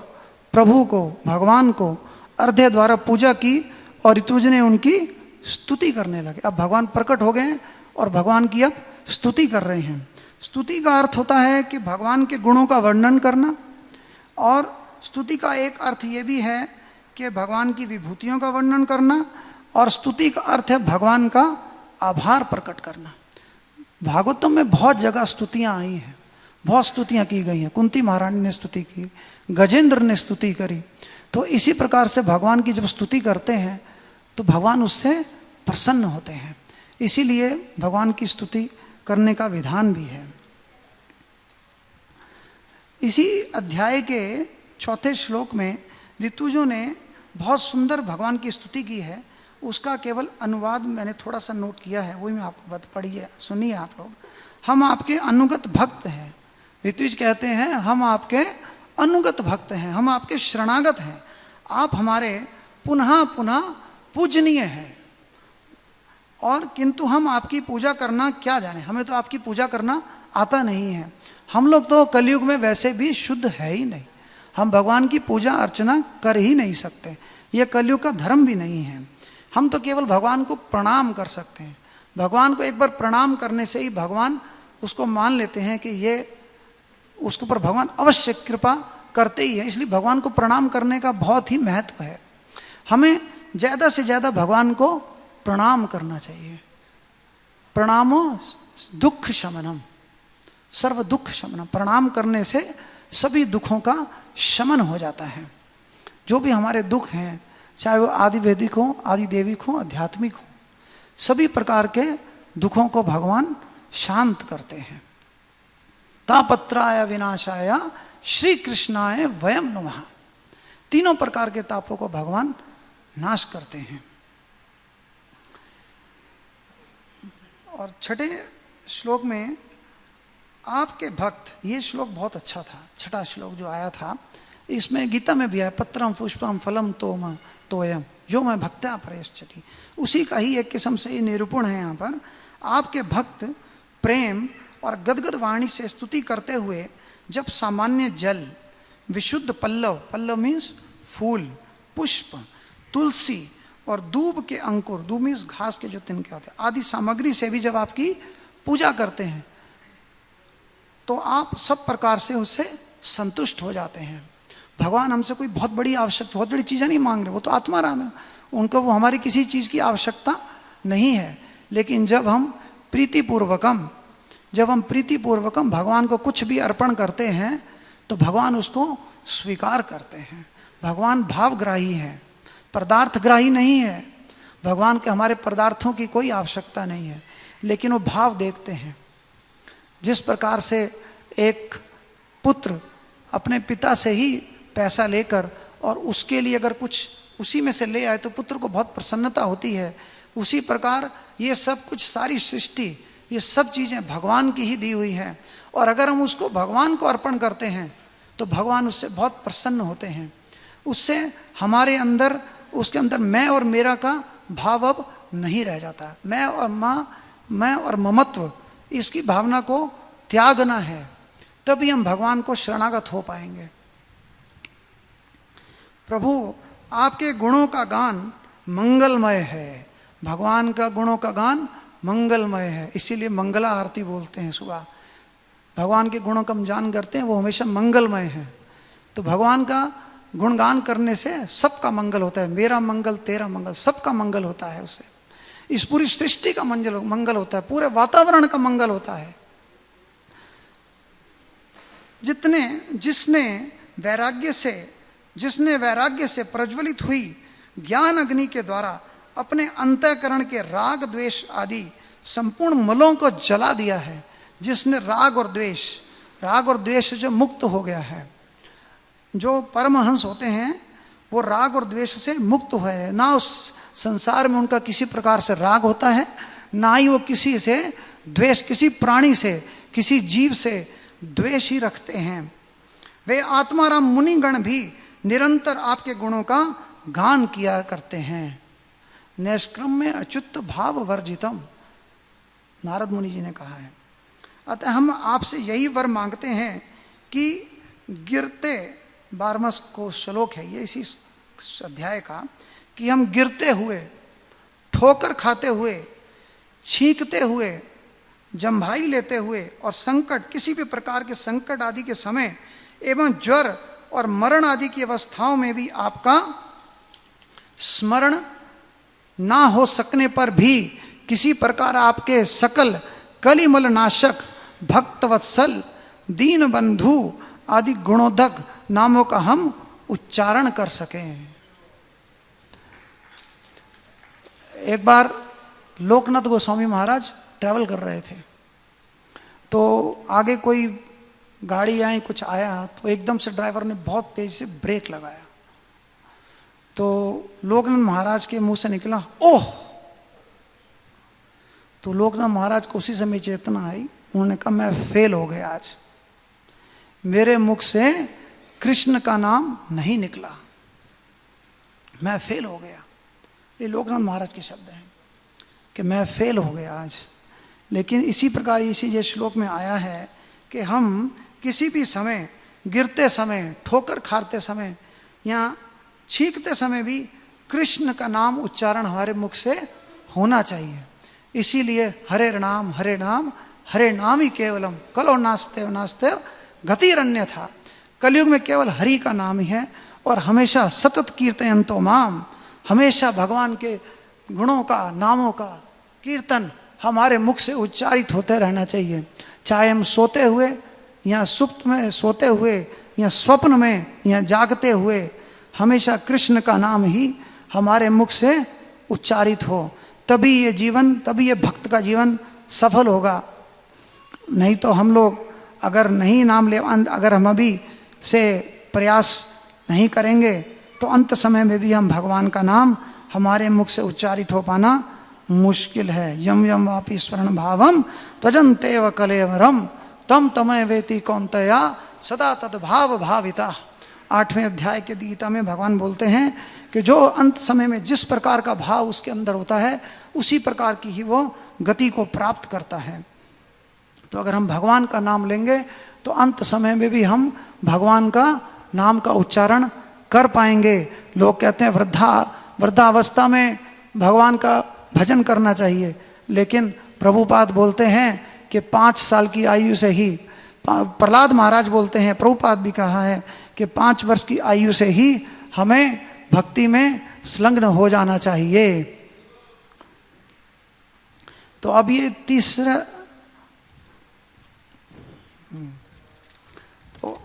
प्रभु को, भगवान को अर्घ्य द्वारा पूजा की और ऋतुज ने उनकी स्तुति करने लगे। अब भगवान प्रकट हो गए और भगवान की अब स्तुति कर रहे हैं। स्तुति का अर्थ होता है कि भगवान के गुणों का वर्णन करना, और स्तुति का एक अर्थ ये भी है कि भगवान की विभूतियों का वर्णन करना, और स्तुति का अर्थ है भगवान का आभार प्रकट करना। भागवतम में बहुत जगह स्तुतियाँ आई हैं, बहुत स्तुतियाँ की गई हैं। कुंती महारानी ने स्तुति की, गजेंद्र ने स्तुति करी। तो इसी प्रकार से भगवान की जब स्तुति करते हैं तो भगवान उससे प्रसन्न होते हैं। इसीलिए भगवान की स्तुति करने का विधान भी है। इसी अध्याय के 4 श्लोक में ऋतुजों ने बहुत सुंदर भगवान की स्तुति की है। उसका केवल अनुवाद मैंने थोड़ा सा नोट किया है, वही मैं आपको पढ़िए, सुनिए आप लोग। हम आपके अनुगत भक्त हैं। ऋतुज कहते हैं हम आपके अनुगत भक्त हैं, हम आपके शरणागत हैं, आप हमारे पुनः पुनः पूजनीय हैं। और किंतु हम आपकी पूजा करना क्या जाने, हमें तो आपकी पूजा करना आता नहीं है। हम लोग तो कलयुग में वैसे भी शुद्ध है ही नहीं, हम भगवान की पूजा अर्चना कर ही नहीं सकते, यह कलयुग का धर्म भी नहीं है। हम तो केवल भगवान को प्रणाम कर सकते हैं। भगवान को एक बार प्रणाम करने से ही भगवान उसको मान लेते हैं कि ये उसके ऊपर भगवान अवश्य कृपा करते ही है। इसलिए भगवान को प्रणाम करने का बहुत ही महत्व है। हमें ज़्यादा से ज़्यादा भगवान को प्रणाम करना चाहिए। प्रणामो दुख शमनम, सर्व दुख शमनम। प्रणाम करने से सभी दुखों का शमन हो जाता है। जो भी हमारे दुख हैं, चाहे वो आदि वैदिक हो, आदि देविक हो, आध्यात्मिक हो, सभी प्रकार के दुखों को भगवान शांत करते हैं। तापत्राय विनाशाय श्री कृष्णाय वयम नमः। तीनों प्रकार के तापों को भगवान नाश करते हैं। और 6 श्लोक में आपके भक्त, ये श्लोक बहुत अच्छा था, 6वां श्लोक जो आया था, इसमें गीता में भी है, पत्रम पुष्पम फलम तोम तोयम जो मैं भक्त्या प्रयश्चति। उसी का ही एक किस्म से ये निरूपण है यहाँ पर। आपके भक्त प्रेम और गदगद वाणी से स्तुति करते हुए जब सामान्य जल, विशुद्ध पल्लव, पल्लव मीन्स फूल, पुष्प, तुलसी और दूब के अंकुर, दूब मीन्स घास के जो तिनके होते हैं, आदि सामग्री से भी जब आपकी पूजा करते हैं तो आप सब प्रकार से उससे संतुष्ट हो जाते हैं। भगवान हमसे कोई बहुत बड़ी आवश्यकता, बहुत बड़ी चीज़ें नहीं मांग रहे, वो तो आत्माराम है, उनको वो हमारी किसी चीज़ की आवश्यकता नहीं है। लेकिन जब हम प्रीतिपूर्वकम भगवान को कुछ भी अर्पण करते हैं तो भगवान उसको स्वीकार करते हैं। भगवान भावग्राही है, पदार्थग्राही नहीं है। भगवान के हमारे पदार्थों की कोई आवश्यकता नहीं है, लेकिन वो भाव देखते हैं। जिस प्रकार से एक पुत्र अपने पिता से ही पैसा लेकर और उसके लिए अगर कुछ उसी में से ले आए तो पुत्र को बहुत प्रसन्नता होती है, उसी प्रकार ये सब कुछ, सारी सृष्टि, ये सब चीज़ें भगवान की ही दी हुई हैं। और अगर हम उसको भगवान को अर्पण करते हैं तो भगवान उससे बहुत प्रसन्न होते हैं। उससे हमारे अंदर, उसके अंदर मैं और मेरा का भाव अब नहीं रह जाता। मैं और माँ, मैं और ममत्व, इसकी भावना को त्यागना है, तभी हम भगवान को शरणागत हो पाएंगे। प्रभु आपके गुणों का गान मंगलमय है। भगवान का गुणों का गान मंगलमय है, इसीलिए मंगला आरती बोलते हैं सुबह। भगवान के गुणों का हम जान करते हैं, वो हमेशा मंगलमय है। तो भगवान का गुणगान करने से सबका मंगल होता है। मेरा मंगल, तेरा मंगल, सबका मंगल होता है उससे। इस पूरी सृष्टि का मंगल होता है, पूरे वातावरण का मंगल होता है। जिसने वैराग्य से प्रज्वलित हुई ज्ञान अग्नि के द्वारा अपने अंतःकरण के राग द्वेष आदि संपूर्ण मलों को जला दिया है, जिसने राग और द्वेष जो मुक्त हो गया है। जो परमहंस होते हैं वो राग और द्वेष से मुक्त हुए हैं, ना उस संसार में उनका किसी प्रकार से राग होता है, ना ही वो किसी से द्वेष, किसी प्राणी से, किसी जीव से द्वेष ही रखते हैं। वे आत्माराम मुनिगण भी निरंतर आपके गुणों का गान किया करते हैं। निष्क्रम में अच्युत भाव वर्जितम, नारद मुनि जी ने कहा है। अतः हम आपसे यही वर मांगते हैं कि गिरते, 12वां को श्लोक है ये इसी अध्याय का, कि हम गिरते हुए, ठोकर खाते हुए, छींकते हुए, जम्भाई लेते हुए और संकट, किसी भी प्रकार के संकट आदि के समय एवं ज्वर और मरण आदि की अवस्थाओं में भी आपका स्मरण ना हो सकने पर भी किसी प्रकार आपके सकल कलिमल नाशक, भक्तवत्सल, दीन बंधु आदि गुणोदक नामों का हम उच्चारण कर सकें। एक बार लोकनाथ गोस्वामी महाराज ट्रैवल कर रहे थे, तो आगे कोई गाड़ी आई, कुछ आया, तो एकदम से ड्राइवर ने बहुत तेज से ब्रेक लगाया, तो लोकनाथ महाराज के मुंह से निकला ओह। तो लोकनाथ महाराज को उसी समय चेतना आई, उन्होंने कहा मैं फेल हो गया, आज मेरे मुख से कृष्ण का नाम नहीं निकला, मैं फेल हो गया। ये लोकनाथ महाराज के शब्द हैं कि मैं फेल हो गया आज। लेकिन इसी प्रकार इसी ये श्लोक में आया है कि हम किसी भी समय, गिरते समय, ठोकर खाते समय या छींकते समय भी कृष्ण का नाम उच्चारण हमारे मुख से होना चाहिए। इसीलिए हरे नाम हरे नाम ही केवलम, कलो नास्ते नास्ते गतिरन्य था। कलयुग में केवल हरि का नाम ही है, और हमेशा सतत कीर्तयन्तो माम, हमेशा भगवान के गुणों का, नामों का कीर्तन हमारे मुख से उच्चारित होते रहना चाहिए। चाहे हम सोते हुए या सुप्त में सोते हुए या स्वप्न में या जागते हुए, हमेशा कृष्ण का नाम ही हमारे मुख से उच्चारित हो, तभी ये जीवन, तभी ये भक्त का जीवन सफल होगा। नहीं तो हम लोग अगर नहीं नाम ले, अगर हम अभी से प्रयास नहीं करेंगे तो अंत समय में भी हम भगवान का नाम हमारे मुख से उच्चारित हो पाना मुश्किल है। यम यम वापी स्वर्ण भावम त्वजंतेव कलेवरम तम तमय वेति कौंतया सदा तद्भाव भाविता। 8वें अध्याय के गीता में भगवान बोलते हैं कि जो अंत समय में जिस प्रकार का भाव उसके अंदर होता है, उसी प्रकार की ही वो गति को प्राप्त करता है। तो अगर हम भगवान का नाम लेंगे तो अंत समय में भी हम भगवान का नाम का उच्चारण कर पाएंगे। लोग कहते हैं वृद्धावस्था में भगवान का भजन करना चाहिए, लेकिन प्रभुपाद बोलते हैं कि 5 साल की आयु से ही, प्रहलाद महाराज बोलते हैं, प्रभुपाद भी कहा है कि 5 वर्ष की आयु से ही हमें भक्ति में संलग्न हो जाना चाहिए। तो अब ये तीसरा, तो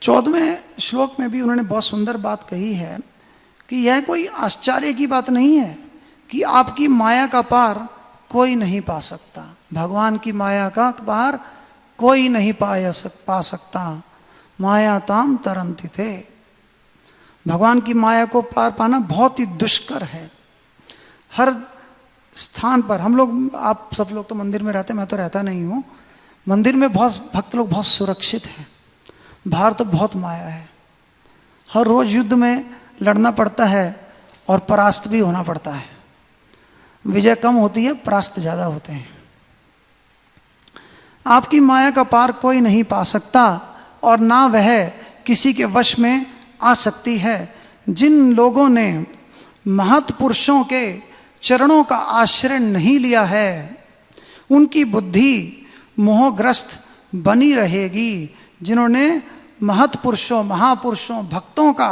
14वें श्लोक में भी उन्होंने बहुत सुंदर बात कही है कि यह कोई आश्चर्य की बात नहीं है कि आपकी माया का पार कोई नहीं पा सकता। भगवान की माया का पार कोई नहीं पा सकता। माया ताम तरंती थे। भगवान की माया को पार पाना बहुत ही दुष्कर है। हर स्थान पर हम लोग, आप सब लोग तो मंदिर में रहते, मैं तो रहता नहीं हूँ। मंदिर में बहुत भक्त लोग बहुत सुरक्षित हैं, बाहर तो बहुत माया है। हर रोज युद्ध में लड़ना पड़ता है और परास्त भी होना पड़ता है। विजय कम होती है, परास्त ज़्यादा होते हैं। आपकी माया का पार कोई नहीं पा सकता और ना वह किसी के वश में आ सकती है। जिन लोगों ने महत्पुरुषों के चरणों का आश्रय नहीं लिया है, उनकी बुद्धि मोहग्रस्त बनी रहेगी। जिन्होंने महत्पुरुषों, महापुरुषों, भक्तों का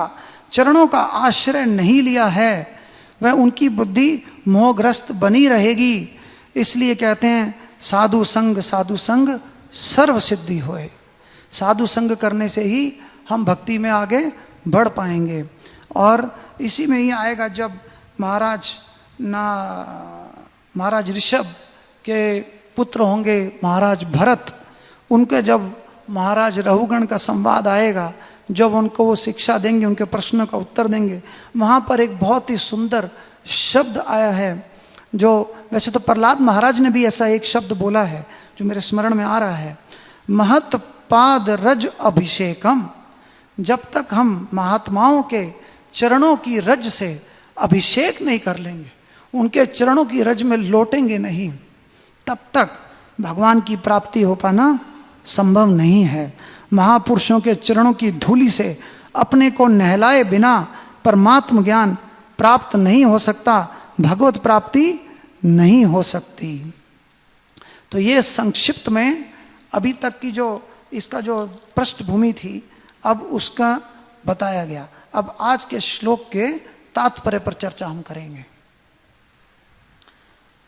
चरणों का आश्रय नहीं लिया है, वह उनकी बुद्धि मोहग्रस्त बनी रहेगी। इसलिए कहते हैं साधु संग सर्व सिद्धि होए। साधु संग करने से ही हम भक्ति में आगे बढ़ पाएंगे। और इसी में ही आएगा जब महाराज ऋषभ के पुत्र होंगे महाराज भरत, उनके जब महाराज रहुगण का संवाद आएगा, जब उनको वो शिक्षा देंगे, उनके प्रश्नों का उत्तर देंगे, वहाँ पर एक बहुत ही सुंदर शब्द आया है, जो वैसे तो प्रहलाद महाराज ने भी ऐसा एक शब्द बोला है जो मेरे स्मरण में आ रहा है, महत पाद रज अभिषेकम। जब तक हम महात्माओं के चरणों की रज से अभिषेक नहीं कर लेंगे, उनके चरणों की रज में लौटेंगे नहीं, तब तक भगवान की प्राप्ति हो पाना संभव नहीं है। महापुरुषों के चरणों की धूलि से अपने को नहलाए बिना परमात्म ज्ञान प्राप्त नहीं हो सकता, भगवत प्राप्ति नहीं हो सकती। तो ये संक्षिप्त में अभी तक की जो इसका जो पृष्ठभूमि थी, अब उसका बताया गया। अब आज के श्लोक के तात्पर्य पर चर्चा हम करेंगे।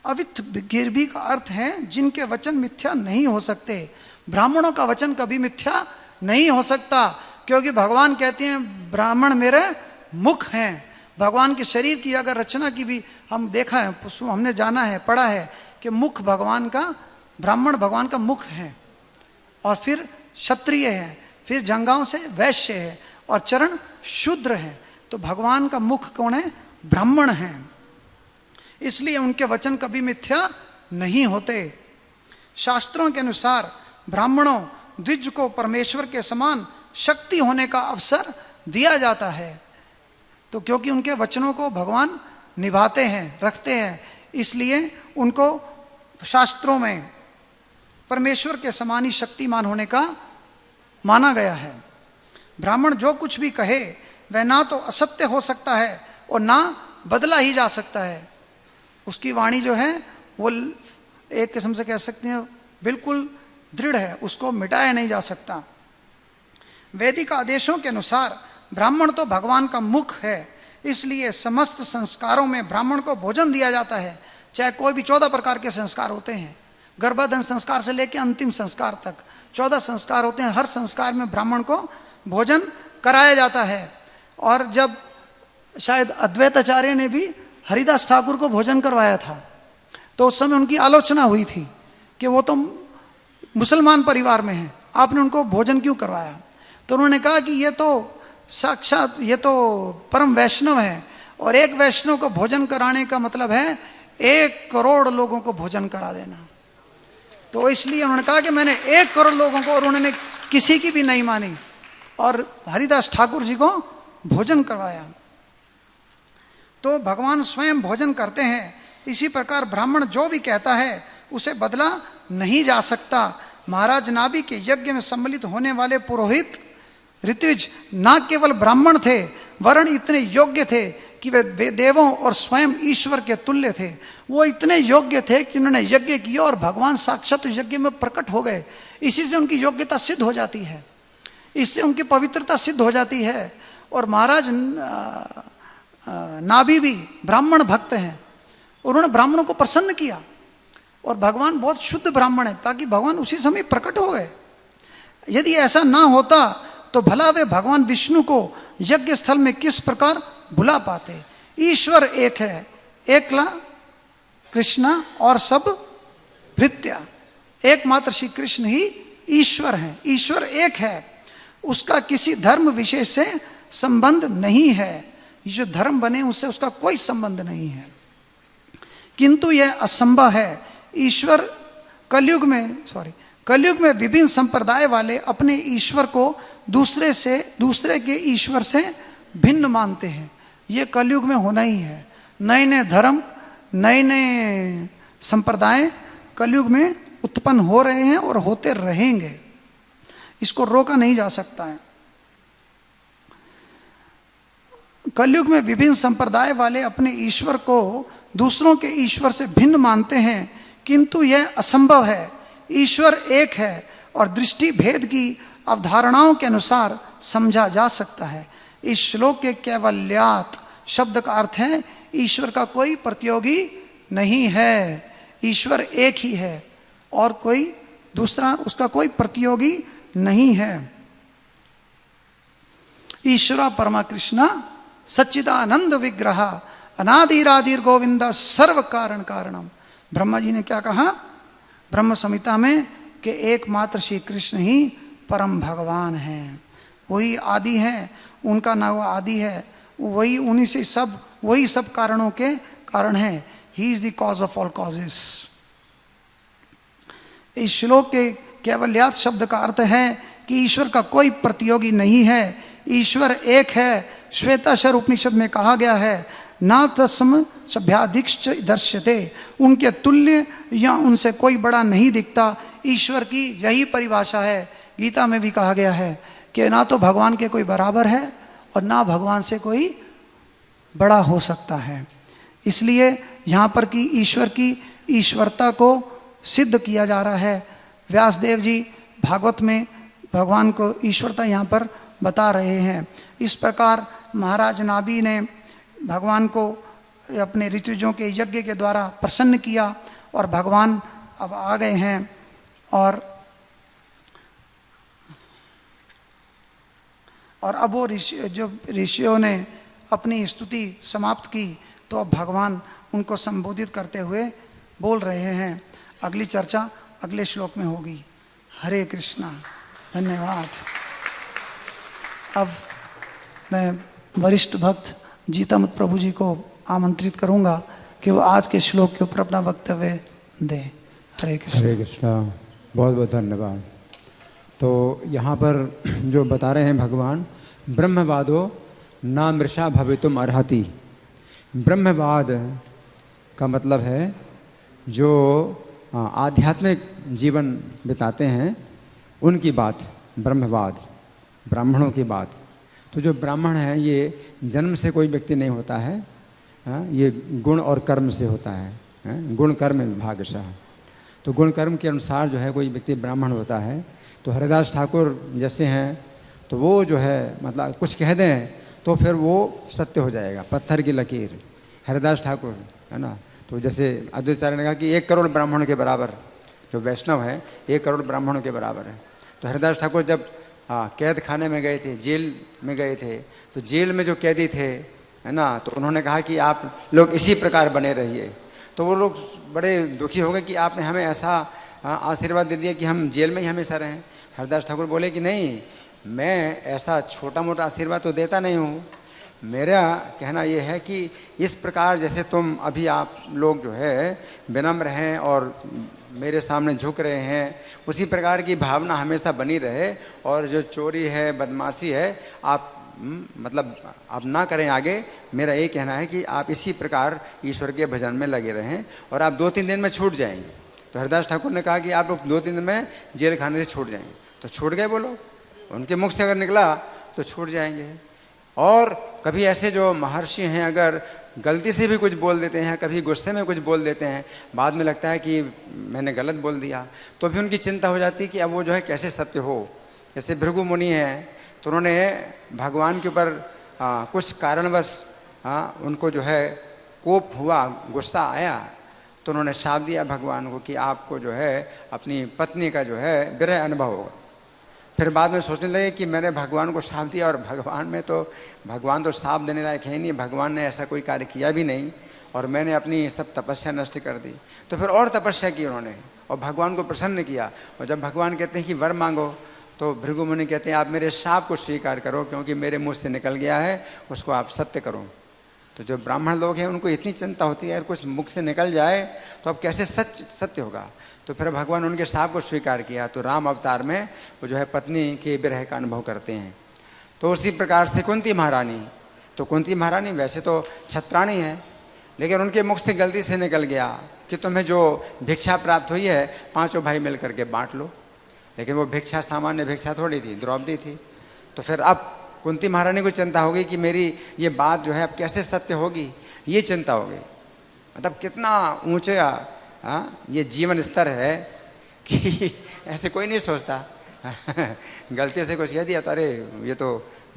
अविथ गिरभी का अर्थ है जिनके वचन मिथ्या नहीं हो सकते। ब्राह्मणों का वचन कभी मिथ्या नहीं हो सकता, क्योंकि भगवान कहते हैं ब्राह्मण मेरे मुख हैं। भगवान के शरीर की अगर रचना की भी हम देखा है, हमने जाना है, पढ़ा है कि मुख भगवान का, ब्राह्मण भगवान का मुख है, और फिर क्षत्रिय है, फिर जंगाओं से वैश्य है, और चरण शूद्र है। तो भगवान का मुख कौन है? ब्राह्मण है। इसलिए उनके वचन कभी मिथ्या नहीं होते। शास्त्रों के अनुसार ब्राह्मणों द्विज को परमेश्वर के समान शक्ति होने का अवसर दिया जाता है। तो क्योंकि उनके वचनों को भगवान निभाते हैं, रखते हैं, इसलिए उनको शास्त्रों में परमेश्वर के समान ही शक्तिमान होने का माना गया है। ब्राह्मण जो कुछ भी कहे वह ना तो असत्य हो सकता है और ना बदला ही जा सकता है। उसकी वाणी जो है वो एक किस्म से कह सकते हैं बिल्कुल दृढ़ है, उसको मिटाया नहीं जा सकता। वैदिक आदेशों के अनुसार ब्राह्मण तो भगवान का मुख है, इसलिए समस्त संस्कारों में ब्राह्मण को भोजन दिया जाता है। चाहे कोई भी 14 प्रकार के संस्कार होते हैं, गर्भाधान संस्कार से लेकर अंतिम संस्कार तक 14 संस्कार होते हैं। हर संस्कार में ब्राह्मण को भोजन कराया जाता है। और जब शायद अद्वैताचार्य ने भी हरिदास ठाकुर को भोजन करवाया था, तो उस समय उनकी आलोचना हुई थी कि वो तो मुसलमान परिवार में हैं, आपने उनको भोजन क्यों करवाया? तो उन्होंने कहा कि ये तो साक्षात, ये तो परम वैष्णव है, और एक वैष्णव को भोजन कराने का मतलब है 1 करोड़ लोगों को भोजन करा देना। तो इसलिए उन्होंने कहा कि मैंने 1 करोड़ लोगों को, और उन्होंने किसी की भी नहीं मानी और हरिदास ठाकुर जी को भोजन करवाया। तो भगवान स्वयं भोजन करते हैं। इसी प्रकार ब्राह्मण जो भी कहता है उसे बदला नहीं जा सकता। महाराज नाभि के यज्ञ में सम्मिलित होने वाले पुरोहित ऋत्विज न केवल ब्राह्मण थे, वरण इतने योग्य थे कि वे देवों और स्वयं ईश्वर के तुल्य थे। वो इतने योग्य थे कि उन्होंने यज्ञ किया और भगवान साक्षात यज्ञ में प्रकट हो गए। इसी से उनकी योग्यता सिद्ध हो जाती है, इससे उनकी पवित्रता सिद्ध हो जाती है। और महाराज नाभि भी ब्राह्मण भक्त हैं, उन्होंने ब्राह्मणों को प्रसन्न किया, और भगवान बहुत शुद्ध ब्राह्मण है, ताकि भगवान उसी समय प्रकट हो गए। यदि ऐसा ना होता तो भला वे भगवान विष्णु को यज्ञ स्थल में किस प्रकार बुला पाते? ईश्वर एक है, एकला कृष्णा और सब भृत्या। एकमात्र श्री कृष्ण ही ईश्वर हैं। ईश्वर एक है, उसका किसी धर्म विशेष से संबंध नहीं है। ये जो धर्म बने उससे उसका कोई संबंध नहीं है। किंतु यह असंभव है। ईश्वर कलयुग में विभिन्न संप्रदाय वाले अपने ईश्वर को दूसरे के ईश्वर से भिन्न मानते हैं। ये कलयुग में होना ही है। नए नए धर्म, नए नए संप्रदाय कलयुग में उत्पन्न हो रहे हैं और होते रहेंगे, इसको रोका नहीं जा सकता है। कलयुग में विभिन्न संप्रदाय वाले अपने ईश्वर को दूसरों के ईश्वर से भिन्न मानते हैं, किंतु यह असंभव है। ईश्वर एक है और दृष्टि भेद की अवधारणाओं के अनुसार समझा जा सकता है। इस श्लोक के कैवल्यात शब्द का अर्थ है ईश्वर का कोई प्रतियोगी नहीं है। ईश्वर एक ही है और कोई दूसरा उसका कोई प्रतियोगी नहीं है। ईश्वरा परमा कृष्णा सच्चिदानंद विग्रह अनादिरादिर गोविंद सर्व कारण कारणम। ब्रह्मा जी ने क्या कहा ब्रह्म संहिता में कि एकमात्र श्री कृष्ण ही परम भगवान हैं, वही आदि हैं, उनका नाम वो आदि है, वही उन्हीं से सब, वही सब कारणों के कारण है। He is the cause of all causes. इस श्लोक के केवल्यात शब्द का अर्थ है कि ईश्वर का कोई प्रतियोगी नहीं है, ईश्वर एक है। श्वेताक्षर उपनिषद में कहा गया है ना तस्म सभ्याधिक्ष दर्श्यते, उनके तुल्य या उनसे कोई बड़ा नहीं दिखता। ईश्वर की यही परिभाषा है। गीता में भी कहा गया है कि ना तो भगवान के कोई बराबर है और ना भगवान से कोई बड़ा हो सकता है। इसलिए यहाँ पर की ईश्वर की ईश्वरता को सिद्ध किया जा रहा है। व्यासदेव जी भागवत में भगवान को ईश्वरता यहाँ पर बता रहे हैं। इस प्रकार महाराज नाभि ने भगवान को अपने ऋतुजों के यज्ञ के द्वारा प्रसन्न किया और भगवान अब आ गए हैं। और अब वो ऋषियों ने अपनी स्तुति समाप्त की तो अब भगवान उनको संबोधित करते हुए बोल रहे हैं। अगली चर्चा अगले श्लोक में होगी। हरे कृष्णा। धन्यवाद। अब मैं वरिष्ठ भक्त जीतामृत प्रभु जी को आमंत्रित करूंगा कि वो आज के श्लोक के ऊपर अपना वक्तव्य दें। हरे कृष्ण। हरे कृष्णा। बहुत बहुत धन्यवाद। तो यहाँ पर जो बता रहे हैं भगवान, ब्रह्मवादो ना मृषा भवितुम अर्हति। ब्रह्मवाद का मतलब है जो आध्यात्मिक जीवन बिताते हैं उनकी बात, ब्रह्मवाद, ब्राह्मणों की बात। तो जो ब्राह्मण है ये जन्म से कोई व्यक्ति नहीं होता है, ये गुण और कर्म से होता है, गुण कर्म विभागशः। तो गुण कर्म के अनुसार जो है कोई व्यक्ति ब्राह्मण होता है। तो हरिदास ठाकुर जैसे हैं तो वो जो है मतलब कुछ कह दें तो फिर वो सत्य हो जाएगा, पत्थर की लकीर। हरिदास ठाकुर है ना, तो जैसे अद्वैताचार्य ने कहा कि 1 करोड़ ब्राह्मणों के बराबर जो वैष्णव है 1 करोड़ ब्राह्मणों के बराबर है। तो हरिदास ठाकुर जब कैद खाने में गए थे, जेल में गए थे, तो जेल में जो कैदी थे है ना, तो उन्होंने कहा कि आप लोग इसी प्रकार बने रहिए। तो वो लोग बड़े दुखी हो गए कि आपने हमें ऐसा आशीर्वाद दे दिया कि हम जेल में ही हमेशा रहें। हरिदास ठाकुर बोले कि नहीं, मैं ऐसा छोटा मोटा आशीर्वाद तो देता नहीं हूँ। मेरा कहना ये है कि इस प्रकार जैसे तुम अभी आप लोग जो है विनम्र हैं और मेरे सामने झुक रहे हैं, उसी प्रकार की भावना हमेशा बनी रहे। और जो चोरी है, बदमाशी है, आप मतलब आप ना करें आगे। मेरा ये कहना है कि आप इसी प्रकार ईश्वर के भजन में लगे रहें और आप 2-3 दिन में छूट जाएंगे। तो हरिदास ठाकुर ने कहा कि आप लोग 2-3 दिन में जेल खाने से छूट जाएंगे। तो छूट गए वो लोग, उनके मुख से अगर निकला तो छूट जाएंगे। और कभी ऐसे जो महर्षि हैं अगर गलती से भी कुछ बोल देते हैं, कभी गुस्से में कुछ बोल देते हैं, बाद में लगता है कि मैंने गलत बोल दिया, तो भी उनकी चिंता हो जाती है कि अब वो जो है कैसे सत्य हो। जैसे भृगु मुनि हैं तो उन्होंने भगवान के ऊपर कुछ कारणवश उनको जो है कोप हुआ, गुस्सा आया, तो उन्होंने शाप दिया भगवान को कि आपको जो है अपनी पत्नी का जो है विरह अनुभव होगा। फिर बाद में सोचने लगे कि मैंने भगवान को शाप दिया और भगवान तो शाप देने लायक है नहीं, भगवान ने ऐसा कोई कार्य किया भी नहीं और मैंने अपनी सब तपस्या नष्ट कर दी। तो फिर और तपस्या की उन्होंने और भगवान को प्रसन्न किया। और जब भगवान कहते हैं कि वर मांगो, तो भृगु मुनि कहते हैं आप मेरे शाप को स्वीकार करो, क्योंकि मेरे मुँह से निकल गया है, उसको आप सत्य करो। तो जो ब्राह्मण लोग हैं उनको इतनी चिंता होती है यार कुछ मुख से निकल जाए तो अब कैसे सत्य होगा। तो फिर भगवान उनके शाप को स्वीकार किया। तो राम अवतार में वो जो है पत्नी के विरह का अनुभव करते हैं। तो उसी प्रकार से कुंती महारानी, तो कुंती महारानी वैसे तो छत्राणी है, लेकिन उनके मुख से गलती से निकल गया कि तुम्हें जो भिक्षा प्राप्त हुई है 5 भाई मिल करके बांट लो। लेकिन वो भिक्षा सामान्य भिक्षा थोड़ी थी, द्रौपदी थी। तो फिर अब कुंती महारानी को चिंता होगी कि मेरी ये बात जो है अब कैसे सत्य होगी, ये चिंता होगी। मतलब कितना ऊंचे ये जीवन स्तर है कि ऐसे कोई नहीं सोचता गलती से कुछ कह दिया तो अरे ये तो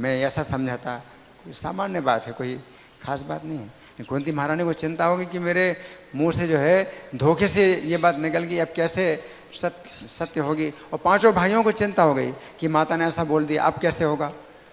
मैं ऐसा समझा था, सामान्य बात है, कोई खास बात नहीं है। कुंती महारानी को चिंता होगी कि मेरे मुंह से जो है धोखे से ये बात निकल गई, अब कैसे सत्य होगी। और 5 भाइयों को चिंता हो गई कि माता ने ऐसा बोल दिया, अब कैसे होगा।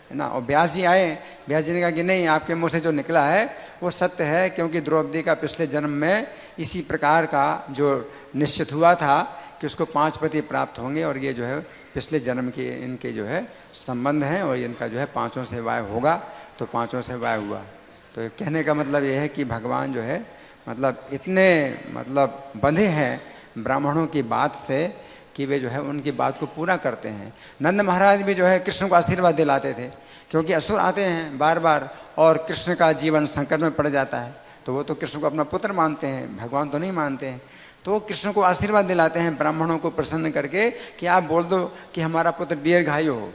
है ना। और व्यास जी आए, व्यास जी ने कहा कि नहीं, आपके मुंह से जो निकला है वो सत्य है, क्योंकि द्रौपदी का पिछले जन्म में इसी प्रकार का जो निश्चित हुआ था कि उसको 5 पति प्राप्त होंगे, और ये जो है पिछले जन्म के इनके जो है संबंध हैं, और इनका जो है 5 से वाय होगा, तो 5 से वाय हुआ। तो कहने का मतलब ये है कि भगवान जो है मतलब इतने मतलब बंधे हैं ब्राह्मणों की बात से कि वे जो है उनकी बात को पूरा करते हैं। नंद महाराज भी जो है कृष्ण को आशीर्वाद दिलाते थे, क्योंकि असुर आते हैं बार बार और कृष्ण का जीवन संकट में पड़ जाता है, तो वो तो कृष्ण को अपना पुत्र मानते हैं, भगवान तो नहीं मानते हैं। तो वो कृष्ण को आशीर्वाद दिलाते हैं ब्राह्मणों को प्रसन्न करके कि आप बोल दो कि हमारा पुत्र दीर्घायु हो।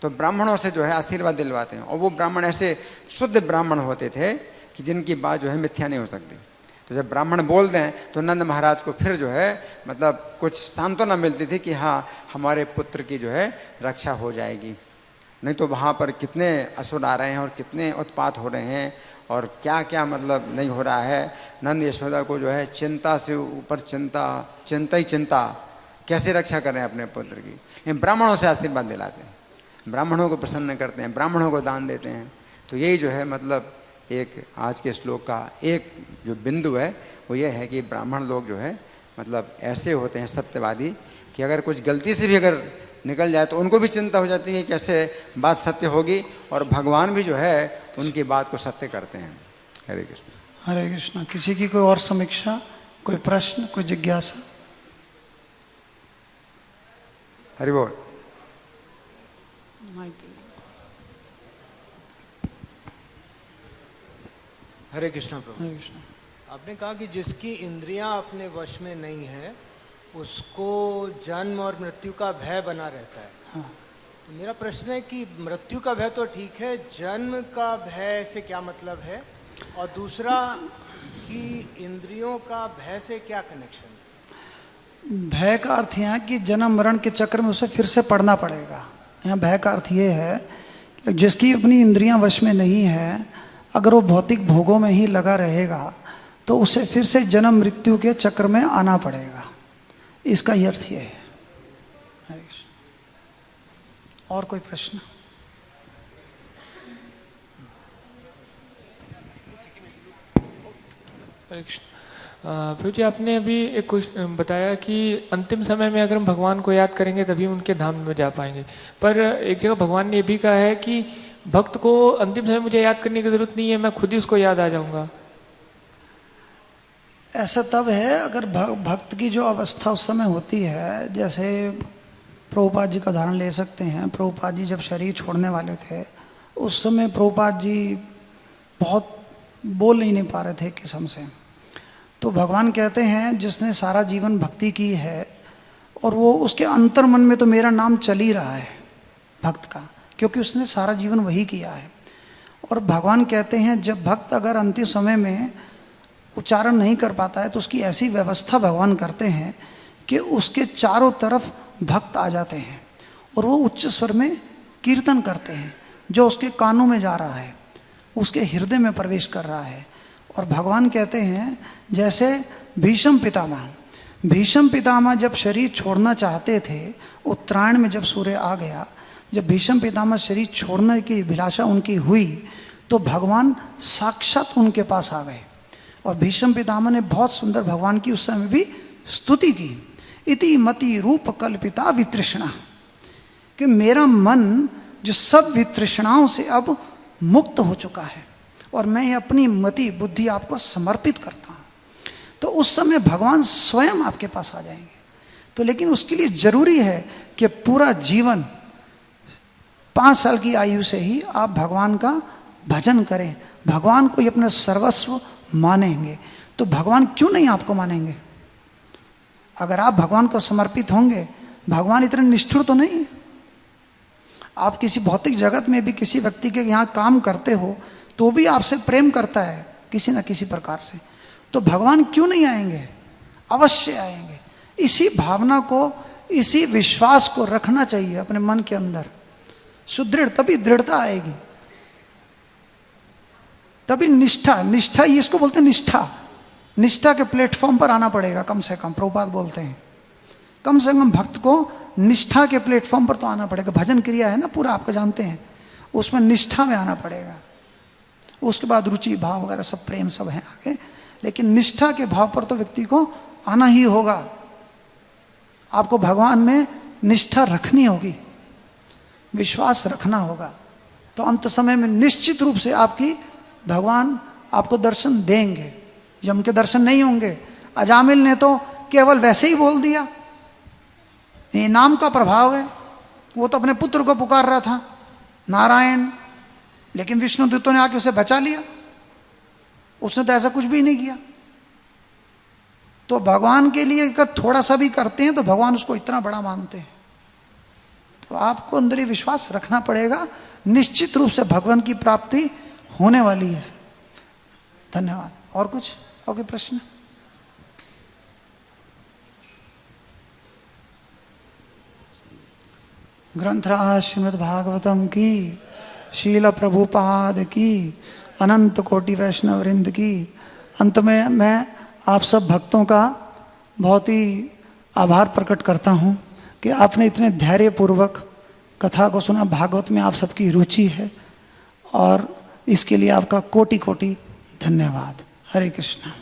तो ब्राह्मणों से जो है आशीर्वाद दिलवाते हैं, और वो ब्राह्मण ऐसे शुद्ध ब्राह्मण होते थे कि जिनकी बात जो है मिथ्या नहीं हो सकती। तो जब ब्राह्मण बोल दें तो नंद महाराज को फिर जो है मतलब कुछ सांत्वना मिलती थी कि हाँ, हमारे पुत्र की जो है रक्षा हो जाएगी। नहीं तो वहाँ पर कितने असुर आ रहे हैं और कितने उत्पात हो रहे हैं, और क्या क्या मतलब नहीं हो रहा है। नंद यशोदा को जो है चिंता से ऊपर चिंता ही चिंता, कैसे रक्षा करें अपने पुत्र की। लेकिन ब्राह्मणों से आशीर्वाद दिलाते हैं, ब्राह्मणों को प्रसन्न करते हैं, ब्राह्मणों को दान देते हैं। तो यही जो है मतलब एक आज के श्लोक का एक जो बिंदु है वो ये है कि ब्राह्मण लोग जो है मतलब ऐसे होते हैं सत्यवादी कि अगर कुछ गलती से भी अगर निकल जाए तो उनको भी चिंता हो जाती है कि कैसे बात सत्य होगी, और भगवान भी जो है उनकी बात को सत्य करते हैं। हरे कृष्ण। हरे कृष्ण। किसी की कोई और समीक्षा, कोई प्रश्न, कोई जिज्ञासा? हरि बोल। हरे कृष्णा प्रभु। हरे कृष्ण। आपने कहा कि जिसकी इंद्रियां अपने वश में नहीं है उसको जन्म और मृत्यु का भय बना रहता है। हाँ। मेरा प्रश्न है कि मृत्यु का भय तो ठीक है, जन्म का भय से क्या मतलब है? और दूसरा कि इंद्रियों का भय से क्या कनेक्शन? भय का अर्थ यह है कि जन्म मरण के चक्र में उसे फिर से पढ़ना पड़ेगा। यहाँ भय का अर्थ ये है कि जिसकी अपनी इंद्रियां वश में नहीं है, अगर वो भौतिक भोगों में ही लगा रहेगा तो उसे फिर से जन्म मृत्यु के चक्र में आना पड़ेगा। इसका ही अर्थ ये है। हरे कृष्ण। और कोई प्रश्न? हरे कृष्ण। प्रभु जी, आपने अभी एक क्वेश्चन बताया कि अंतिम समय में अगर हम भगवान को याद करेंगे तभी हम उनके धाम में जा पाएंगे, पर एक जगह भगवान ने ये भी कहा है कि भक्त को अंतिम समय मुझे याद करने की जरूरत नहीं है, मैं खुद ही उसको याद आ जाऊंगा। ऐसा तब है अगर भक्त की जो अवस्था उस समय होती है, जैसे प्रभुपाद जी का उदाहरण ले सकते हैं। प्रभुपाद जी जब शरीर छोड़ने वाले थे उस समय प्रभुपाद जी बहुत बोल नहीं पा रहे थे किस्म से। तो भगवान कहते हैं जिसने सारा जीवन भक्ति की है और वो उसके अंतर मन में तो मेरा नाम चल ही रहा है भक्त का, क्योंकि उसने सारा जीवन वही किया है। और भगवान कहते हैं जब भक्त अगर अंतिम समय में उच्चारण नहीं कर पाता है तो उसकी ऐसी व्यवस्था भगवान करते हैं कि उसके चारों तरफ भक्त आ जाते हैं और वो उच्च स्वर में कीर्तन करते हैं, जो उसके कानों में जा रहा है, उसके हृदय में प्रवेश कर रहा है। और भगवान कहते हैं जैसे भीष्म पितामह जब शरीर छोड़ना चाहते थे, उत्तरायण में जब सूर्य आ गया, जब भीष्म पितामह शरीर छोड़ने की अभिलाषा उनकी हुई तो भगवान साक्षात उनके पास आ गए। और भीष्म पितामह ने बहुत सुंदर भगवान की उस समय भी स्तुति की। इति मति रूप कल्पिता वितृष्णा, कि मेरा मन जो सब वितृष्णाओं से अब मुक्त हो चुका है और मैं अपनी मति बुद्धि आपको समर्पित करता हूँ। तो उस समय भगवान स्वयं आपके पास आ जाएंगे। तो लेकिन उसके लिए जरूरी है कि पूरा जीवन 5 साल की आयु से ही आप भगवान का भजन करें, भगवान को ही अपना सर्वस्व मानेंगे। तो भगवान क्यों नहीं आपको मानेंगे? अगर आप भगवान को समर्पित होंगे, भगवान इतने निष्ठुर तो नहीं। आप किसी भौतिक जगत में भी किसी व्यक्ति के यहाँ काम करते हो तो भी आपसे प्रेम करता है किसी न किसी प्रकार से, तो भगवान क्यों नहीं आएंगे? अवश्य आएंगे। इसी भावना को, इसी विश्वास को रखना चाहिए अपने मन के अंदर। सुदृढ़, तभी दृढ़ता आएगी, तभी निष्ठा ये इसको बोलते हैं निष्ठा के प्लेटफॉर्म पर आना पड़ेगा। कम से कम प्रभुपाद बोलते हैं कम से कम भक्त को निष्ठा के प्लेटफॉर्म पर तो आना पड़ेगा। भजन क्रिया है ना पूरा, आपको जानते हैं, उसमें निष्ठा में आना पड़ेगा। उसके बाद रुचि भाव वगैरह सब प्रेम सब है आगे, लेकिन निष्ठा के भाव पर तो व्यक्ति को आना ही होगा। आपको भगवान में निष्ठा रखनी होगी, विश्वास रखना होगा, तो अंत समय में निश्चित रूप से आपकी भगवान आपको दर्शन देंगे। यम के दर्शन नहीं होंगे। अजामिल ने तो केवल वैसे ही बोल दिया, ये नाम का प्रभाव है। वो तो अपने पुत्र को पुकार रहा था नारायण, लेकिन विष्णु दूतों ने आके उसे बचा लिया। उसने तो ऐसा कुछ भी नहीं किया। तो भगवान के लिए अगर थोड़ा सा भी करते हैं तो भगवान उसको इतना बड़ा मानते हैं। तो आपको अंदर ही विश्वास रखना पड़ेगा, निश्चित रूप से भगवान की प्राप्ति होने वाली है। धन्यवाद। और कुछ और कोई प्रश्न? ग्रंथराज श्रीमद् भागवतम की, शील प्रभुपाद की, अनंत कोटि वैष्णव वृंद की। अंत में मैं आप सब भक्तों का बहुत ही आभार प्रकट करता हूँ कि आपने इतने धैर्यपूर्वक कथा को सुना। भागवत में आप सबकी रुचि है और इसके लिए आपका कोटि कोटि धन्यवाद। हरे कृष्णा।